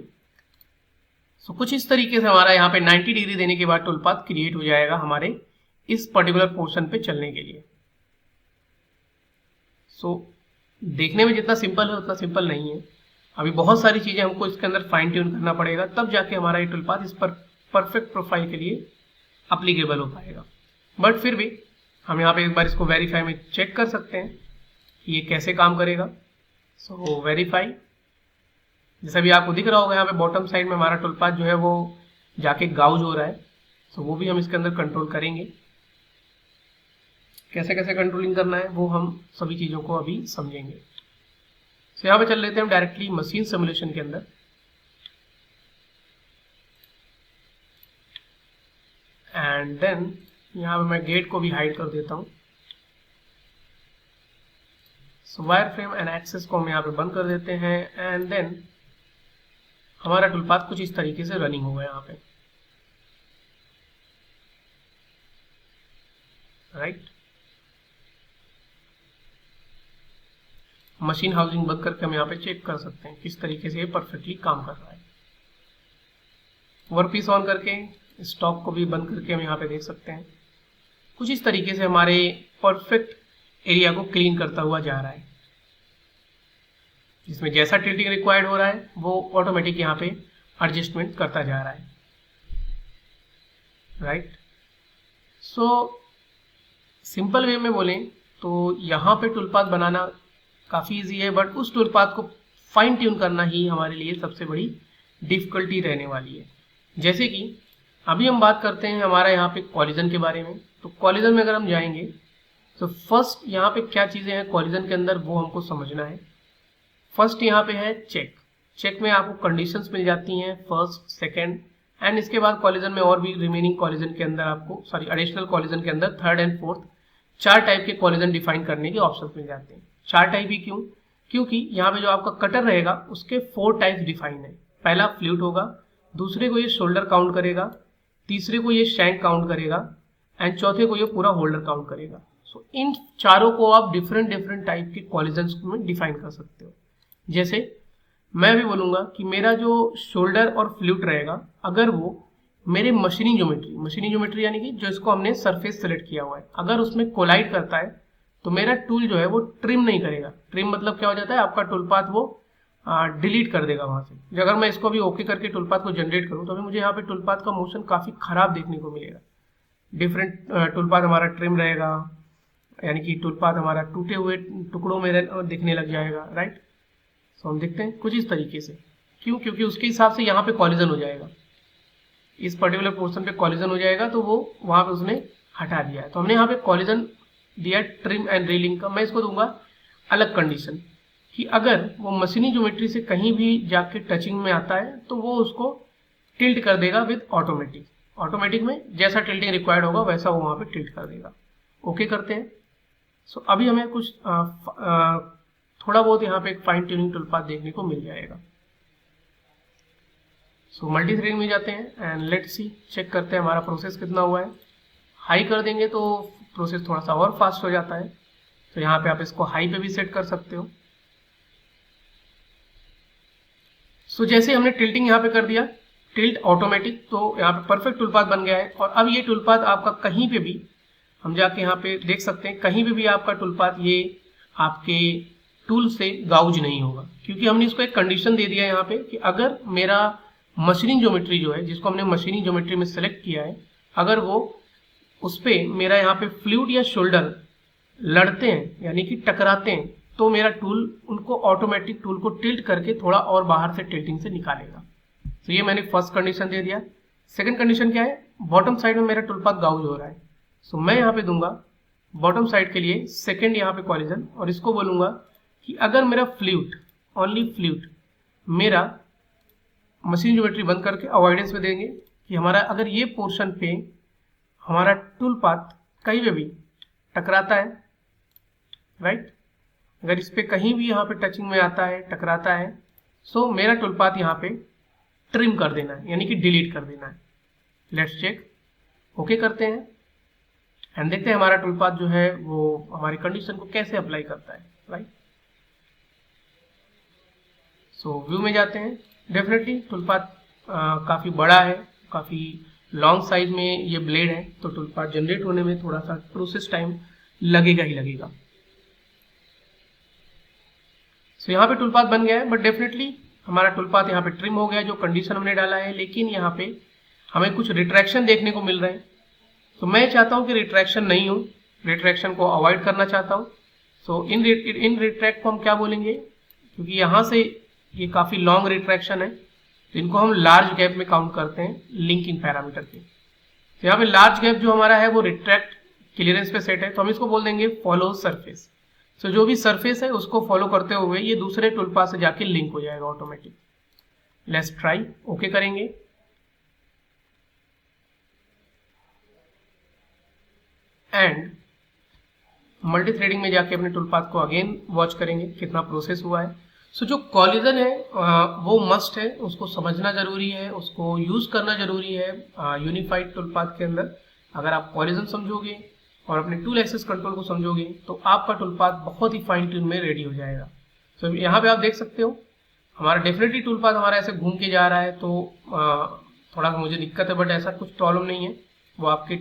सो कुछ इस तरीके से हमारा यहाँ पे 90 डिग्री देने के बाद टूल पाथ क्रिएट हो जाएगा हमारे इस पर्टिकुलर पोर्शन पे चलने के लिए। सो देखने में जितना सिंपल है उतना सिंपल नहीं है। अभी बहुत सारी चीज़ें हमको इसके अंदर फाइन ट्यून करना पड़ेगा, तब जाके हमारा ये टूल पाथ इस पर परफेक्ट प्रोफाइल के लिए अप्लीकेबल हो पाएगा। बट फिर भी हम यहाँ पे एक बार इसको वेरीफाई में चेक कर सकते हैं कि ये कैसे काम करेगा। सो वेरीफाई, जैसा भी आपको दिख रहा होगा यहाँ पे बॉटम साइड में हमारा टूल पाथ जो है वो जाके गाउज हो रहा है। सो वो भी हम इसके अंदर कंट्रोल करेंगे। कैसे कैसे कंट्रोलिंग करना है वो हम सभी चीज़ों को अभी समझेंगे। तो यहाँ पे चल लेते हैं हम डायरेक्टली मशीन सिमुलेशन के अंदर एंड देन यहाँ पे मैं गेट को भी हाइड कर देता हूँ। सो वायर फ्रेम एंड एक्सेस को हम यहाँ पे बंद कर देते हैं एंड देन हमारा टूलपाथ कुछ इस तरीके से रनिंग होगा यहाँ पे, राइट। मशीन हाउसिंग बंद करके हम यहाँ पे चेक कर सकते हैं किस तरीके से ये परफेक्टली काम कर रहा है। वर्कपीस ऑन करके स्टॉक को भी बंद करके हम यहाँ पे देख सकते हैं कुछ इस तरीके से हमारे परफेक्ट एरिया को क्लीन करता हुआ जा रहा है, जिसमें जैसा टिल्टिंग रिक्वायर्ड हो रहा है वो ऑटोमेटिक यहाँ पे एडजस्टमेंट करता जा रहा है, राइट। सो सिंपल वे में बोलें तो यहाँ पे टूलपाथ बनाना काफ़ी इजी है, बट उस टूलपाथ को फाइन ट्यून करना ही हमारे लिए सबसे बड़ी डिफिकल्टी रहने वाली है। जैसे कि अभी हम बात करते हैं हमारा यहाँ पे कॉलिजन के बारे में, तो कॉलिजन में अगर हम जाएंगे तो फर्स्ट यहाँ पे क्या चीज़ें हैं कॉलिजन के अंदर वो हमको समझना है। फर्स्ट यहाँ पे है चेक। चेक में आपको कंडीशंस मिल जाती हैं फर्स्ट, सेकंड एंड इसके बाद कॉलिजन में और भी रिमेनिंग कॉलिजन के अंदर आपको एडिशनल कॉलिजन के अंदर थर्ड एंड फोर्थ 4 टाइप के कॉलिजन डिफाइन करने के ऑप्शन मिल जाते हैं। 4 टाइप ही क्यों? क्योंकि यहाँ पे जो आपका कटर रहेगा उसके 4 टाइप्स डिफाइन है। पहला फ्लूट होगा, दूसरे को ये शोल्डर काउंट करेगा, तीसरे को ये शैंक काउंट करेगा एंड चौथे को ये पूरा होल्डर काउंट करेगा। सो इन चारों को आप डिफरेंट टाइप के कॉलिजन्स में डिफाइन कर सकते हो। जैसे मैं भी बोलूँगा कि मेरा जो शोल्डर और फ्लूट रहेगा, अगर वो मेरे मशीनिंग ज्योमेट्री यानी कि जो इसको हमने सरफेस सेलेक्ट किया हुआ है, अगर उसमें कोलाइड करता है तो मेरा टूल जो है वो ट्रिम नहीं करेगा। ट्रिम मतलब क्या हो जाता है, आपका टूलपाथ वो डिलीट कर देगा वहाँ से। अगर मैं इसको भी ओके करके टूलपाथ को जनरेट करूँ तो अभी मुझे यहाँ पे टूलपाथ का मोशन काफ़ी खराब देखने को मिलेगा। डिफरेंट टूलपाथ हमारा ट्रिम रहेगा, यानी कि टूलपाथ हमारा टूटे हुए टुकड़ों में दिखने लग जाएगा, राइट। सो हम देखते हैं कुछ इस तरीके से। क्यों? क्योंकि उसके हिसाब से यहाँ पे कॉलिजन हो जाएगा, इस पर्टिकुलर पोर्शन पे कॉलिजन हो जाएगा, तो वो वहाँ पे उसने हटा दिया है। तो हमने यहाँ पे कॉलिजन दिया ट्रिम एंड रीलिंग का। मैं इसको दूंगा अलग कंडीशन कि अगर वो मशीनिंग ज्योमेट्री से कहीं भी जाके टचिंग में आता है तो वो उसको टिल्ट कर देगा विद ऑटोमेटिक में जैसा टिल्टिंग रिक्वायर्ड होगा वैसा वो वहाँ पे टिल्ट कर देगा। ओके करते हैं। सो अभी हमें कुछ थोड़ा बहुत यहाँ पे एक फाइन ट्यूनिंग टूलपाथ देखने को मिल जाएगा। सो मल्टी थ्रेडिंग में जाते हैं एंड लेट्स सी, चेक करते हैं हमारा प्रोसेस कितना हुआ है। हाई कर देंगे तो प्रोसेस थोड़ा सा और फास्ट हो जाता है, तो यहाँ पे आप इसको हाई पे भी सेट कर सकते हो। सो जैसे हमने टिल्टिंग यहाँ पे कर दिया, टिल्ट ऑटोमेटिक, तो यहाँ पे परफेक्ट टूलपाथ बन गया है। और अब ये टूलपाथ आपका कहीं पे भी हम जाके यहाँ पे देख सकते हैं, कहीं पे भी आपका टूलपाथ ये आपके टूल से गाउज नहीं होगा, क्योंकि हमने इसको एक कंडीशन दे दिया है यहाँ पे कि अगर मेरा मशीनिंग ज्योमेट्री जो है, जिसको हमने मशीनिंग ज्योमेट्री में सेलेक्ट किया है, अगर वो उस पर मेरा यहाँ पे फ्लूट या शोल्डर लड़ते हैं यानी कि टकराते हैं, तो मेरा टूल उनको ऑटोमेटिक टूल को टिल्ट करके थोड़ा और बाहर से टिल्टिंग से निकालेगा। तो ये मैंने फर्स्ट कंडीशन दे दिया। सेकंड कंडीशन क्या है, बॉटम साइड में मेरा टूलपाथ गाउज हो रहा है, सो मैं यहाँ पे दूंगा बॉटम साइड के लिए सेकंड यहाँ पे कॉलिजन, और इसको बोलूँगा कि अगर मेरा फ्लूट, ओनली फ्लूट, मेरा मशीन ज्योमेट्री बंद करके अवॉइडेंस में देंगे कि हमारा अगर ये पोर्शन पे हमारा टूलपाथ कहीं पे भी टकराता है, राइट, अगर इस पे कहीं भी यहाँ पे टचिंग में आता है, टकराता है, सो मेरा टूलपाथ यहाँ पे ट्रिम कर देना है, यानी कि डिलीट कर देना है। लेट्स चेक, ओके करते हैं एंड देखते हैं हमारा टूलपाथ जो है वो हमारी कंडीशन को कैसे अप्लाई करता है, राइट। सो व्यू में जाते हैं। डेफिनेटली टूलपाथ काफ़ी बड़ा है, काफ़ी लॉन्ग साइज में ये ब्लेड है, तो टूलपाथ जनरेट होने में थोड़ा सा प्रोसेस टाइम लगेगा ही लगेगा। सो यहाँ पे टूलपाथ बन गया है, बट डेफिनेटली हमारा टूलपाथ यहाँ पे ट्रिम हो गया जो कंडीशन हमने डाला है, लेकिन यहाँ पे हमें कुछ रिट्रैक्शन देखने को मिल रहे हैं। तो मैं चाहता हूँ कि रिट्रैक्शन नहीं हो, रिट्रैक्शन को अवॉइड करना चाहता हूँ। सो इन रिट्रैक्ट को हम क्या बोलेंगे, क्योंकि यहाँ से ये काफ़ी लॉन्ग रिट्रैक्शन है, तो इनको हम लार्ज गैप में काउंट करते हैं लिंकिंग पैरामीटर के। तो यहाँ पे लार्ज गैप जो हमारा है वो रिट्रैक्ट क्लियरेंस पे सेट है, तो हम इसको बोल देंगे फॉलो सरफेस। तो जो भी सरफेस है उसको फॉलो करते हुए ये दूसरे टूलपाथ से जाके लिंक हो जाएगा ऑटोमेटिक। लेट्स ट्राई, ओके करेंगे एंड मल्टी थ्रेडिंग में जाके अपने टूल पाथ को अगेन वॉच करेंगे कितना प्रोसेस हुआ है। सो जो कॉलिजन है वो मस्ट है, उसको समझना जरूरी है, उसको यूज करना जरूरी है यूनिफाइड टूल पाथ के अंदर। अगर आप कॉलिजन समझोगे और अपने टूल एक्सेस कंट्रोल को समझोगे तो आपका टूल पाथ बहुत ही फाइन ट्यून में रेडी हो जाएगा। सो यहाँ पे आप देख सकते हो हमारा डेफिनेटली टूल पाथ हमारा ऐसे घूम के जा रहा है, तो थोड़ा मुझे दिक्कत है, बट ऐसा कुछ प्रॉब्लम नहीं है, वो आपके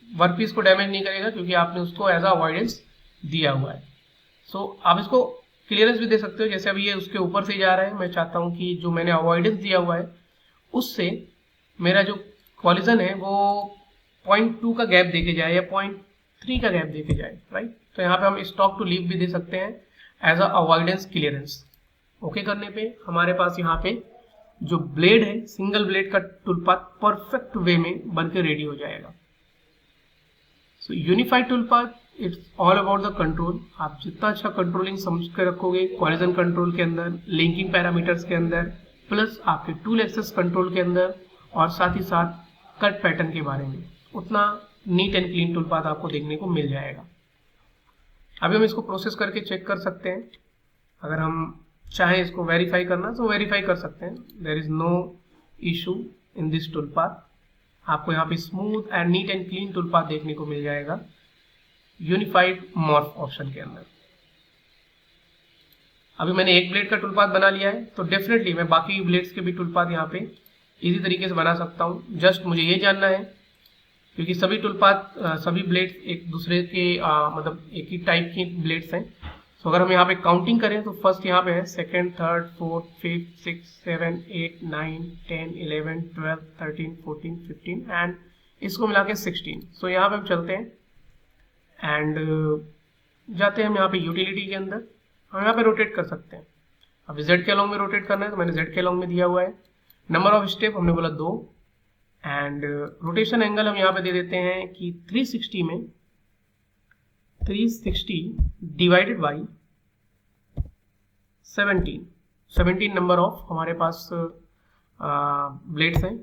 वर्कपीस को डैमेज नहीं करेगा क्योंकि आपने उसको एज अ अवॉइडेंस दिया हुआ है। सो आप इसको क्लियरेंस भी दे सकते हो, जैसे अभी ये उसके ऊपर से जा रहा है, मैं चाहता हूँ कि जो मैंने अवॉइडेंस दिया हुआ है उससे मेरा जो कॉलिजन है वो 0.2 का गैप देके जाए या 0.3 का गैप देके जाए, राइट। तो यहाँ पे हम स्टॉक टू लीव भी दे सकते हैं as a avoidance clearance. Okay करने पे हमारे पास यहाँ पे जो ब्लेड है सिंगल ब्लेड का टूल पाथ परफेक्ट वे में बन के रेडी हो जाएगा। So unified tool path it's all about the control. आप जितना अच्छा कंट्रोलिंग समझ के रखोगे कॉलिजन कंट्रोल के अंदर, लिंकिंग पैरामीटर्स के अंदर, प्लस आपके टूल एक्सेस कंट्रोल के अंदर, और साथ ही साथ कट पैटर्न के बारे में, उतना NEET and clean tool path आपको देखने को मिल जाएगा। अभी हम इसको प्रोसेस करके चेक कर सकते हैं। अगर हम चाहे इसको वेरीफाई करना तो वेरीफाई कर सकते हैं, there is no issue in this tool path. आपको यहाँ पे smooth and neat and clean tool path देखने को मिल जाएगा यूनिफाइड मॉर्फ ऑप्शन के अंदर। अभी मैंने एक ब्लेड का टूल पाथ बना लिया है, तो डेफिनेटली मैं बाकी ब्लेड्स के भी टूल पाथ यहाँ पे इजी तरीके से बना सकता हूँ। जस्ट मुझे ये जानना है, क्योंकि सभी टूल पाथ सभी ब्लेड्स एक दूसरे के मतलब एक ही टाइप की ब्लेड्स हैं। तो अगर हम यहाँ पे काउंटिंग करें तो फर्स्ट यहाँ पे है, second, third, fourth, fifth, 6, 7, 8, 9, 10, 11, 12, 13, 14, 15 and इसको मिला के 16। सो यहाँ पे हम चलते हैं एंड जाते हैं हम यहाँ पे यूटिलिटी के अंदर। हम यहाँ पे रोटेट कर सकते हैं। अब जेड के अलॉन्ग में रोटेट करना है तो मैंने जेड के अलॉन्ग में दिया हुआ है। नंबर ऑफ स्टेप हमने बोला 2 एंड रोटेशन एंगल हम यहाँ पे दे देते हैं कि 360 में 360 डिवाइडेड बाई 17 नंबर ऑफ हमारे पास ब्लेड्स हैं।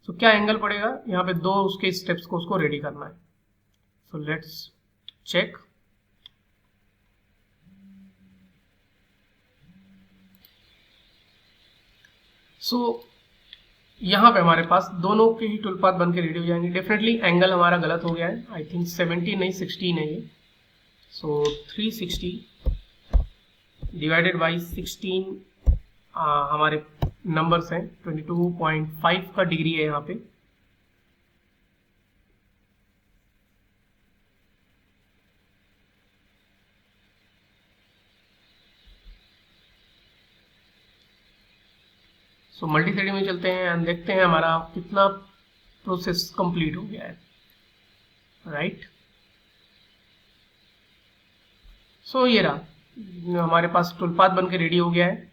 सो क्या एंगल पड़ेगा यहाँ पे, 2 उसके स्टेप्स को उसको रेडी करना है। So let's check. सो यहाँ पे हमारे पास दोनों के ही टूल पाथ बन के रेडी हो जाएंगे। डेफिनेटली एंगल हमारा गलत हो गया है, आई थिंक 17 नहीं 16 है ये। सो 360 डिवाइडेड बाई 16 हमारे नंबर्स हैं, 22.5 का डिग्री है यहाँ पे। सो मल्टी थ्रेडिंग में चलते हैं एंड देखते हैं हमारा कितना प्रोसेस कंप्लीट हो गया है, राइट। सो ये रहा हमारे पास टूल पाथ बन के रेडी हो गया है।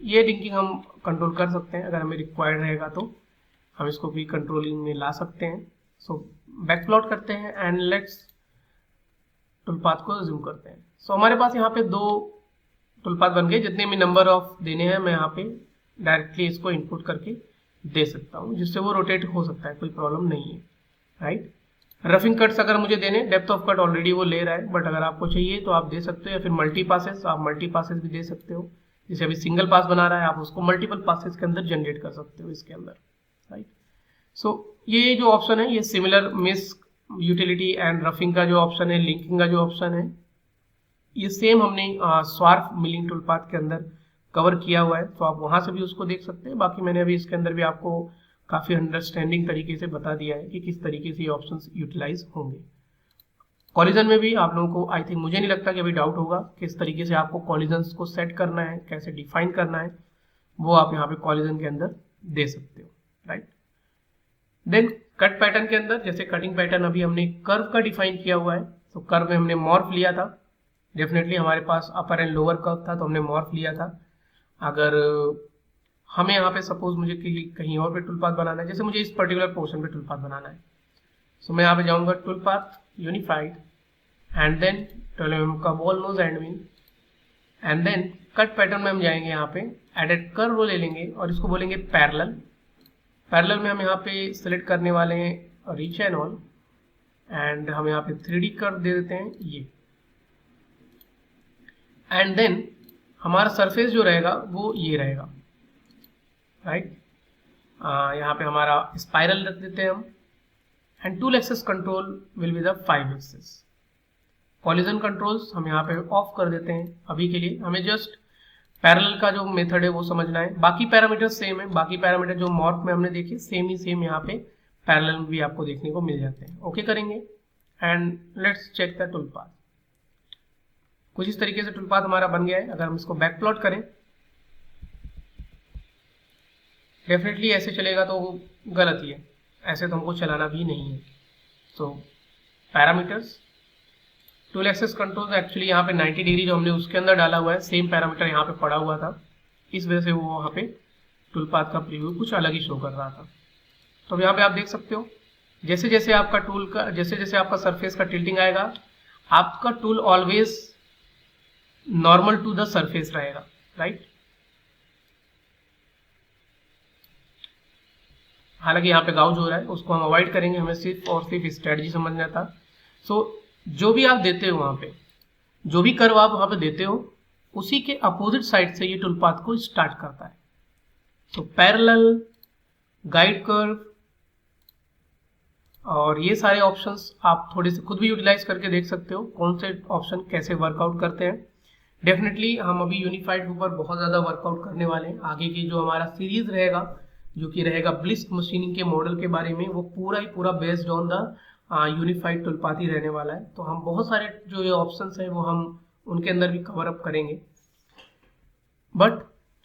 ये लिंकिंग हम कंट्रोल कर सकते हैं, अगर हमें रिक्वायर्ड रहेगा तो हम इसको भी कंट्रोलिंग में ला सकते हैं। सो बैक प्लॉट करते हैं एंड लेट्स टूल पाथ को जूम करते हैं। सो हमारे पास यहाँ पे 2 टूल पाथ बन गए। जितने भी नंबर ऑफ देने हैं मैं यहाँ पे डायरेक्टली इसको इनपुट करके दे सकता हूँ, जिससे वो रोटेट हो सकता है, कोई प्रॉब्लम नहीं है, राइट। रफिंग कट्स अगर मुझे देने, डेप्थ ऑफ कट ऑलरेडी वो ले रहा है, बट अगर आपको चाहिए तो आप दे सकते हो, या फिर मल्टी पासेस, आप मल्टी पासेस भी दे सकते हो। जैसे अभी सिंगल पास बना रहा है, आप उसको मल्टीपल पासेस के अंदर जनरेट कर सकते हो इसके अंदर, राइट। सो ये जो ऑप्शन है ये similar miss utility and roughing का जो ऑप्शन है, लिंकिंग का जो ऑप्शन है, ये सेम हमने स्वार्फ मिलिंग टूल पाथ के अंदर कवर किया हुआ है, तो आप वहां से भी उसको देख सकते हैं। बाकी मैंने अभी इसके अंदर भी आपको काफ़ी अंडरस्टैंडिंग तरीके से बता दिया है कि किस तरीके से ये ऑप्शंस यूटिलाइज होंगे। कॉलिजन में भी आप लोगों को आई थिंक, मुझे नहीं लगता कि अभी डाउट होगा किस तरीके से आपको कॉलिजन्स को सेट करना है, कैसे डिफाइन करना है, वो आप यहाँ पे कॉलिजन के अंदर दे सकते हो, राइट। देन कट पैटर्न के अंदर, जैसे कटिंग पैटर्न अभी हमने कर्व का डिफाइन किया हुआ है, तो कर्व में हमने मॉर्फ लिया था। डेफिनेटली हमारे पास अपर एंड लोअर कर्व था तो हमने मॉर्फ लिया था। अगर हमें यहाँ पे सपोज मुझे कहीं और पे टूल पाथ बनाना है, जैसे मुझे इस पर्टिकुलर पोर्शन पे टूल पाथ बनाना है, सो मैं यहाँ पे जाऊँगा tool path unified and then 12 mm का ball nose and win and then cut pattern में हम जाएंगे, यहाँ पे एडेड कर्व ले लेंगे और इसको बोलेंगे पैरेलल। पैरेलल में हम यहाँ पे सिलेक्ट करने वाले हैं रीच एंड ऑल एंड हम यहाँ पे 3D कर्व दे देते हैं ये, एंड देन हमारा सरफेस जो रहेगा वो ये रहेगा, राइट। यहाँ पे हमारा स्पाइरल रख देते हैं हम, and tool axis control will be the 5 axis. Collision controls हम यहाँ पे ऑफ कर देते हैं अभी के लिए, हमें जस्ट पैरेलल का जो मेथड है वो समझना है। बाकी पैरामीटर सेम है, बाकी पैरामीटर जो मॉर्फ में हमने देखे सेम ही सेम यहाँ पे पैरेलल में भी आपको देखने को मिल जाते हैं। ओके करेंगे and let's check the tool path. कुछ इस तरीके से टूल पाथ हमारा बन गया है। अगर हम इसको बैक प्लॉट करें, डेफिनेटली ऐसे चलेगा तो गलत ही है, ऐसे तो हमको चलाना भी नहीं है। तो parameters, tool axis control actually यहाँ पे 90 डिग्री जो हमने उसके अंदर डाला हुआ है, सेम पैरामीटर यहाँ पे पड़ा हुआ था, इस वजह से वो वहाँ पे टूल पाथ का प्रीव्यू कुछ अलग ही शो कर रहा था। तो अब यहाँ पे आप देख सकते हो जैसे जैसे आपका टूल का, जैसे जैसे आपका सरफेस का टिल्टिंग आएगा, आपका tool always normal to the surface रहेगा, राइट। हालांकि यहाँ पे गाउज हो रहा है, उसको हम अवॉइड करेंगे, हमें सिर्फ और सिर्फ स्ट्रेटजी समझना था। सो जो भी आप देते हो वहाँ पे, जो भी कर्व आप वहाँ पे देते हो, उसी के अपोजिट साइड से ये टूल पाथ को स्टार्ट करता है। तो पैरेलल, गाइड कर्व और ये सारे ऑप्शंस आप थोड़े से खुद भी यूटिलाइज करके देख सकते हो कौन से ऑप्शन कैसे वर्कआउट करते हैं। डेफिनेटली हम अभी यूनिफाइड के ऊपर बहुत ज़्यादा वर्कआउट करने वाले हैं। आगे की जो हमारा सीरीज रहेगा, जो कि रहेगा ब्लिस्क मशीनिंग के मॉडल के बारे में, वो पूरा ही पूरा based on the unified tool path ही रहने वाला है। तो हम बहुत सारे जो ये ऑप्शंस हैं वो हम उनके अंदर भी कवर अप करेंगे, बट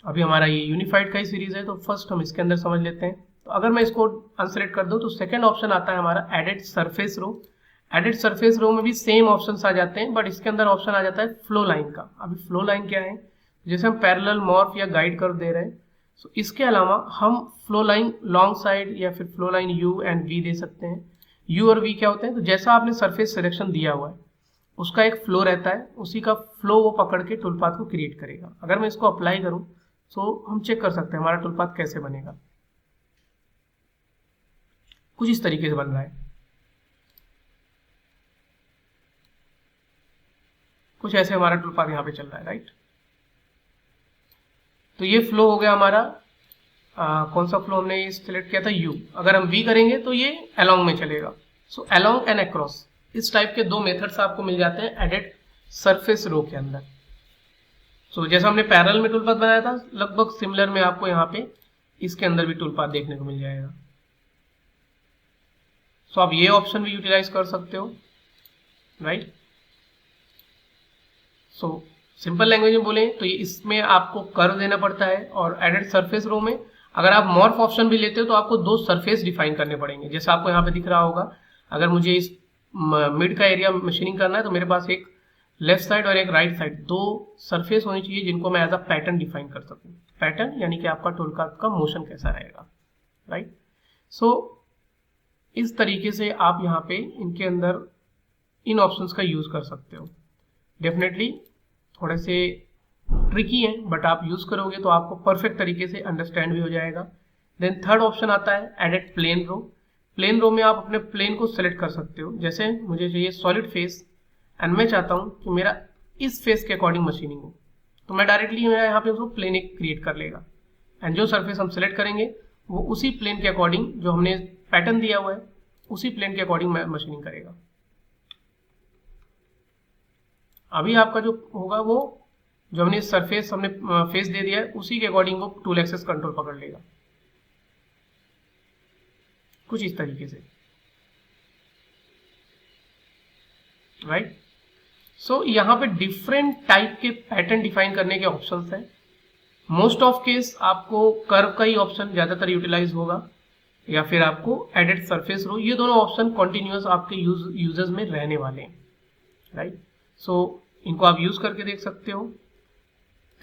अभी हमारा ये यूनिफाइड का ही सीरीज है, तो फर्स्ट हम इसके अंदर समझ लेते हैं। तो अगर मैं इसको अनसेलेक्ट कर दूं तो सेकंड ऑप्शन आता है हमारा एडिट सरफेस रो। एडिट सरफेस रो में भी सेम ऑप्शंस आ जाते हैं, बट इसके अंदर ऑप्शन आ जाता है फ्लो लाइन का। अभी फ्लो लाइन क्या है, जैसे हम पैरेलल, मॉर्फ या गाइड कर्व दे रहे हैं, तो इसके अलावा हम फ्लो लाइन लॉन्ग साइड या फिर flow line U and V दे सकते हैं। यू और वी क्या होते हैं, तो जैसा आपने सरफेस सिलेक्शन दिया हुआ है उसका एक फ्लो रहता है, उसी का फ्लो वो पकड़ के टूल पाथ को क्रिएट करेगा। अगर मैं इसको अप्लाई करूं तो हम चेक कर सकते हैं हमारा टूल पाथ कैसे बनेगा। कुछ इस तरीके से बन रहा है, कुछ ऐसे हमारा टूल पाथ यहाँ पे चल रहा है, राइट। तो ये फ्लो हो गया हमारा, कौन सा फ्लो हमने सिलेक्ट किया था, यू। अगर हम वी करेंगे तो ये अलोंग में चलेगा। सो अलोंग एंड अक्रॉस, इस टाइप के दो मेथड्स आपको मिल जाते हैं एडिट सरफेस रो के अंदर। सो जैसा हमने पैरेलल में टूल पाथ बनाया था, लगभग सिमिलर में आपको यहाँ पे इसके अंदर भी टूल पाथ देखने को मिल जाएगा। सो आप ये ऑप्शन भी यूटिलाइज कर सकते हो, राइट। सो सिंपल लैंग्वेज में बोले तो ये इसमें आपको कर्व देना पड़ता है, और एडिट सरफेस रो में अगर आप मॉर्फ ऑप्शन भी लेते हो तो आपको दो सरफेस डिफाइन करने पड़ेंगे। जैसे आपको यहाँ पे दिख रहा होगा, अगर मुझे इस मिड का एरिया मशीनिंग करना है तो मेरे पास एक लेफ्ट साइड और एक राइट साइड, दो सरफेस होनी चाहिए जिनको मैं एज अ पैटर्न डिफाइन कर सकूँ। पैटर्न यानी कि आपका टूल का मोशन कैसा रहेगा, राइट। सो इस तरीके से आप यहाँ पे इनके अंदर इन ऑप्शंस का यूज कर सकते हो। डेफिनेटली थोड़े से ट्रिकी है, बट आप यूज करोगे तो आपको परफेक्ट तरीके से अंडरस्टैंड भी हो जाएगा। देन थर्ड ऑप्शन आता है एडिट प्लेन रो। प्लेन रो में आप अपने प्लेन को सेलेक्ट कर सकते हो। जैसे मुझे चाहिए सॉलिड फेस एंड मैं चाहता हूँ कि मेरा इस फेस के अकॉर्डिंग मशीनिंग हो, तो मैं डायरेक्टली मेरा यहाँ पे उसको प्लेन एक क्रिएट कर लेगा, एंड जो सरफेस हम सेलेक्ट करेंगे वो उसी प्लेन के अकॉर्डिंग, जो हमने पैटर्न दिया हुआ है उसी प्लेन के अकॉर्डिंग मशीनिंग करेगा। अभी आपका जो होगा वो जो हमने सरफेस हमने फेस दे दिया है उसी के अकॉर्डिंग वो टूल एक्सेस कंट्रोल पकड़ लेगा, कुछ इस तरीके से, राइट। सो यहाँ पे डिफरेंट टाइप के पैटर्न डिफाइन करने के ऑप्शंस हैं। मोस्ट ऑफ केस आपको कर्व का ही ऑप्शन ज्यादातर यूटिलाइज होगा, या फिर आपको एडिट सरफेस रो, ये दोनों ऑप्शन कॉन्टिन्यूअस आपके यूजर्स में रहने वाले हैं, राइट। सो इनको आप यूज करके देख सकते हो।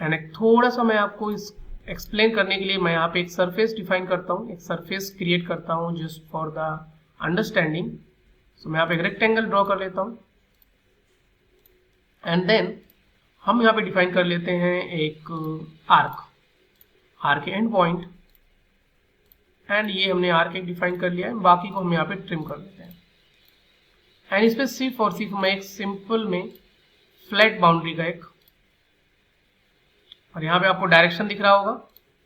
एंड एक थोड़ा सा मैं आपको इस एक्सप्लेन करने के लिए मैं यहाँ पे एक सरफेस डिफाइन करता हूँ, एक सरफेस क्रिएट करता हूँ जस्ट फॉर द अंडरस्टैंडिंग। सो मैं यहाँ पे एक रेक्टेंगल ड्रॉ कर लेता हूँ, एंड देन हम यहाँ पे डिफाइन कर लेते हैं एक आर्क एंड पॉइंट, एंड ये हमने आर्क एक डिफाइन कर लिया है, बाकी को हम यहाँ पे ट्रिम कर लेते हैं। एंड इस पर सिर्फ और सिर्फ मैं एक सिंपल में फ्लैट बाउंड्री का एक, और यहाँ पे आपको डायरेक्शन दिख रहा होगा,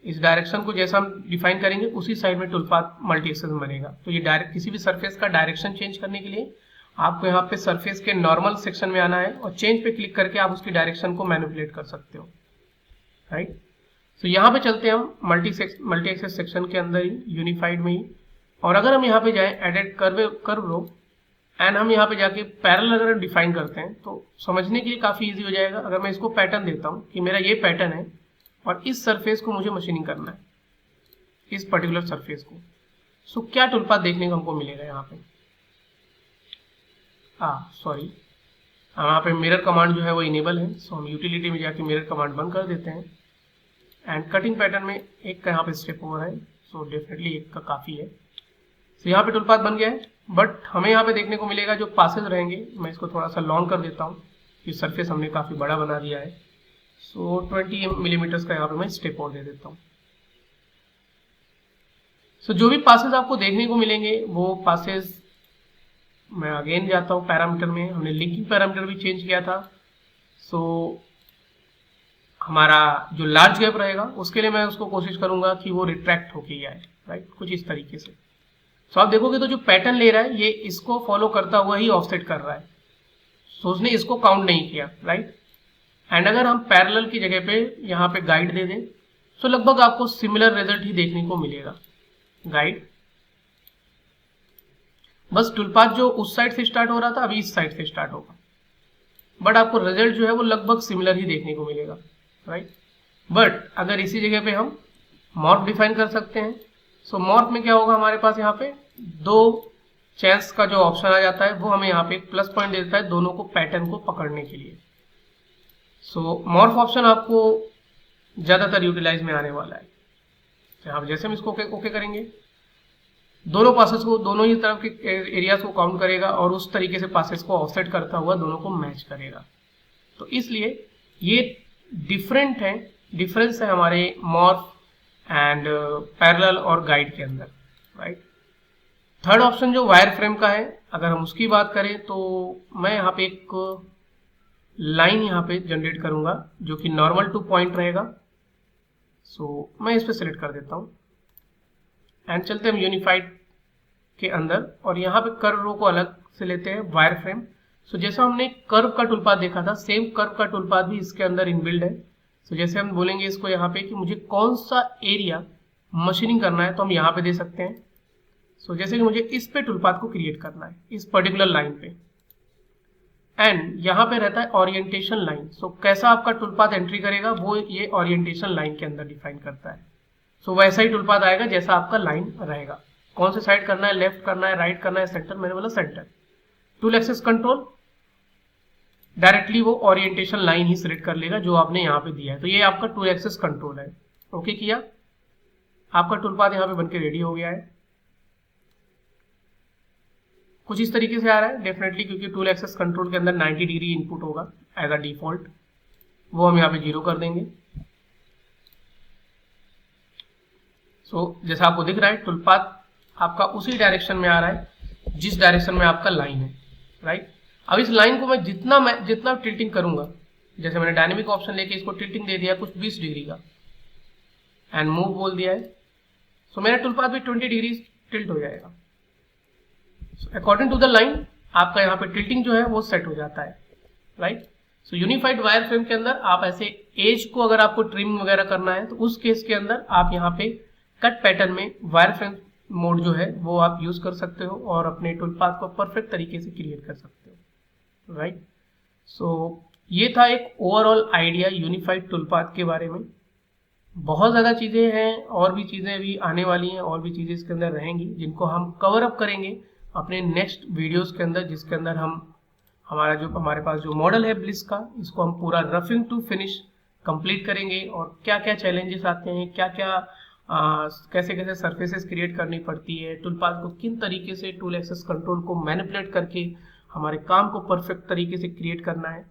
इस डायरेक्शन को जैसा हम डिफाइन करेंगे उसी साइड में टूलपाथ मल्टी एक्सेस में बनेगा। तो ये डायरेक्ट किसी भी सरफेस का डायरेक्शन चेंज करने के लिए आपको यहाँ पे सरफेस के नॉर्मल सेक्शन में आना है और चेंज पे क्लिक करके आप उसकी डायरेक्शन को मैनिपुलेट कर सकते हो, राइट। तो यहाँ पे चलते हैं हम मल्टी एक्सेस सेक्शन के अंदर ही, यूनिफाइड में ही, और अगर हम यहाँ पे जाएं एडिट कर्व रो एंड हम यहाँ पे जाके पैरेलल अगर डिफाइन करते हैं तो समझने के लिए काफ़ी इजी हो जाएगा। अगर मैं इसको पैटर्न देता हूँ कि मेरा ये पैटर्न है और इस सरफेस को मुझे मशीनिंग करना है, इस पर्टिकुलर सरफेस को, सो क्या टूलपाथ देखने को हमको मिलेगा यहाँ पे, सॉरी, यहाँ पे मिरर कमांड जो है वो इनेबल है। सो हम यूटिलिटी में जाके मिरर कमांड बंद कर देते हैं एंड कटिंग पैटर्न में एक का यहाँ पे स्टेप ओवर है, सो डेफिनेटली एक का काफ़ी है। तो यहाँ पे टूलपाथ बन गया है, बट हमें यहाँ पे देखने को मिलेगा जो पासेज रहेंगे, मैं इसको थोड़ा सा लॉन्ग कर देता हूँ, ये सरफेस हमने काफ़ी बड़ा बना दिया है। सो 20 मिलीमीटर्स का यहाँ पे मैं स्टेप ओवर दे देता हूँ। सो जो भी पासेज आपको देखने को मिलेंगे वो पासेज, मैं अगेन जाता हूँ पैरामीटर में, हमने लिंकिंग पैरामीटर भी चेंज किया था। सो हमारा जो लार्ज गैप रहेगा उसके लिए मैं उसको कोशिश करूंगा कि वो रिट्रैक्ट होके ही आए, राइट, कुछ इस तरीके से। सो आप देखोगे तो जो पैटर्न ले रहा है ये इसको फॉलो करता हुआ ही ऑफसेट कर रहा है, सो उसने इसको काउंट नहीं किया, राइट। एंड अगर हम पैरेलल की जगह पे यहाँ पे गाइड दे दें तो लगभग आपको सिमिलर रिजल्ट ही देखने को मिलेगा। गाइड, बस टूलपाथ जो उस साइड से स्टार्ट हो रहा था अभी इस साइड से स्टार्ट होगा, बट आपको रिजल्ट जो है वो लगभग सिमिलर ही देखने को मिलेगा, राइट। बट अगर इसी जगह पे हम मॉर्फ डिफाइन कर सकते हैं, सो मॉर्फ में क्या होगा, हमारे पास यहाँ पे 2 चेंस का जो ऑप्शन आ जाता है वो हमें यहाँ पे एक प्लस पॉइंट देता है दोनों को पैटर्न को पकड़ने के लिए। सो मॉर्फ ऑप्शन आपको ज़्यादातर यूटिलाइज में आने वाला है। यहाँ पे जैसे हम इसको ओके करेंगे, दोनों पासेस को, दोनों ही तरफ के एरियाज को काउंट करेगा और उस तरीके से पासेस को ऑफसेट करता हुआ दोनों को मैच करेगा। तो इसलिए ये डिफरेंस है हमारे मॉर्फ एंड पैरेलल और गाइड के अंदर, राइट। थर्ड ऑप्शन जो वायर फ्रेम का है, अगर हम उसकी बात करें तो मैं यहाँ पे एक लाइन यहाँ पे जनरेट करूंगा जो कि नॉर्मल टू पॉइंट रहेगा। सो मैं इस पर सिलेक्ट कर देता हूँ एंड चलते हम यूनिफाइड के अंदर और यहाँ पे कर्व रो को अलग से लेते हैं वायर फ्रेम। सो जैसा हमने कर्व का टूलपाथ देखा था, सेम कर्व का टूलपाथ भी इसके अंदर इनबिल्ड है। सो जैसे हम बोलेंगे इसको यहाँ पे कि मुझे कौन सा एरिया मशीनिंग करना है तो हम यहाँ पे दे सकते हैं। सो जैसे कि मुझे इस पे टूलपाथ को क्रिएट करना है, इस पर्टिकुलर लाइन पे, एंड यहाँ पे रहता है ओरिएंटेशन लाइन। सो कैसा आपका टूलपाथ एंट्री करेगा वो ये ओरिएंटेशन लाइन के अंदर डिफाइन करता है। सो वैसा ही टूलपाथ आएगा जैसा आपका लाइन रहेगा, कौन से साइड करना है, लेफ्ट करना है, राइट करना है, सेंटर, मैंने बोला centre. Tool axis control directly वो ओरिएंटेशन लाइन ही सिलेक्ट कर लेगा जो आपने यहाँ पे दिया है। तो ये आपका टूल एक्सेस कंट्रोल है। ओके किया, आपका टूलपाथ यहाँ पे बनके रेडी हो गया है। कुछ इस तरीके से आ रहा है डेफिनेटली, क्योंकि टूल एक्सेस कंट्रोल के अंदर 90 डिग्री इनपुट होगा एज अ डिफॉल्ट, वो हम यहाँ पे 0 कर देंगे। सो जैसा आपको दिख रहा है टूलपाथ आपका उसी डायरेक्शन में आ रहा है जिस डायरेक्शन में आपका लाइन है, राइट। अब इस लाइन को मैं जितना टिल्टिंग करूंगा, जैसे मैंने डायनेमिक ऑप्शन लेके इसको टिल्टिंग दे दिया कुछ 20 डिग्री का एंड मूव बोल दिया है, सो मेरा टूलपाथ भी 20 डिग्री टिल्ट हो जाएगा। अकॉर्डिंग टू द लाइन आपका यहाँ पे टिल्टिंग जो है वो सेट हो जाता है, राइट। सो यूनिफाइड वायर फ्रेम के अंदर आप ऐसे एज को अगर आपको ट्रिम वगैरह करना है तो उस केस के अंदर आप यहाँ पे कट पैटर्न में वायर फ्रेम मोड जो है वो आप यूज कर सकते हो और अपने टूलपाथ को परफेक्ट तरीके से क्रिएट कर सकते हो, राइट। सो ये था एक ओवरऑल आइडिया यूनिफाइड टूलपाथ के बारे में। बहुत ज़्यादा चीज़ें हैं, और भी चीज़ें अभी आने वाली हैं, और भी चीज़ें इसके अंदर रहेंगी जिनको हम कवर अप करेंगे अपने नेक्स्ट वीडियोस के अंदर, जिसके अंदर हम हमारे पास जो मॉडल है ब्लिस का, इसको हम पूरा रफिंग टू फिनिश कंप्लीट करेंगे और क्या क्या चैलेंजेस आते हैं, क्या क्या कैसे कैसे सरफेसेस क्रिएट करनी पड़ती है, टूलपाथ को किन तरीके से टूल एक्सेस कंट्रोल को मैनिपुलेट करके हमारे काम को परफेक्ट तरीके से क्रिएट करना है,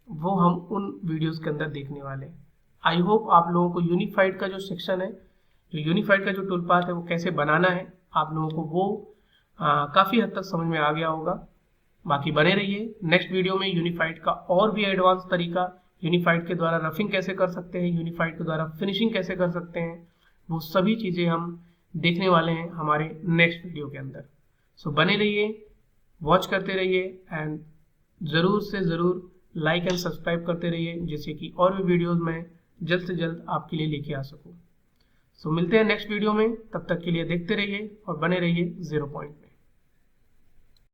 वो हम उन वीडियोस के अंदर देखने वाले हैं। आई होप आप लोगों को यूनिफाइड का जो सेक्शन है, जो यूनिफाइड का जो टूलपाथ है वो कैसे बनाना है, आप लोगों को वो काफ़ी हद तक समझ में आ गया होगा। बाकी बने रहिए। नेक्स्ट वीडियो में यूनिफाइड का और भी एडवांस तरीका, यूनिफाइड के द्वारा रफिंग कैसे कर सकते हैं, यूनिफाइड के द्वारा फिनिशिंग कैसे कर सकते हैं, वो सभी चीज़ें हम देखने वाले हैं हमारे नेक्स्ट वीडियो के अंदर। सो बने रहिए, वॉच करते रहिए एंड ज़रूर से ज़रूर लाइक एंड सब्सक्राइब करते रहिए, जिससे कि और भी वीडियोज़ मैं जल्द से जल्द आपके लिए लेके आ सकूँ। सो मिलते हैं नेक्स्ट वीडियो में, तब तक के लिए देखते रहिए और बने रहिए 0 पॉइंट में।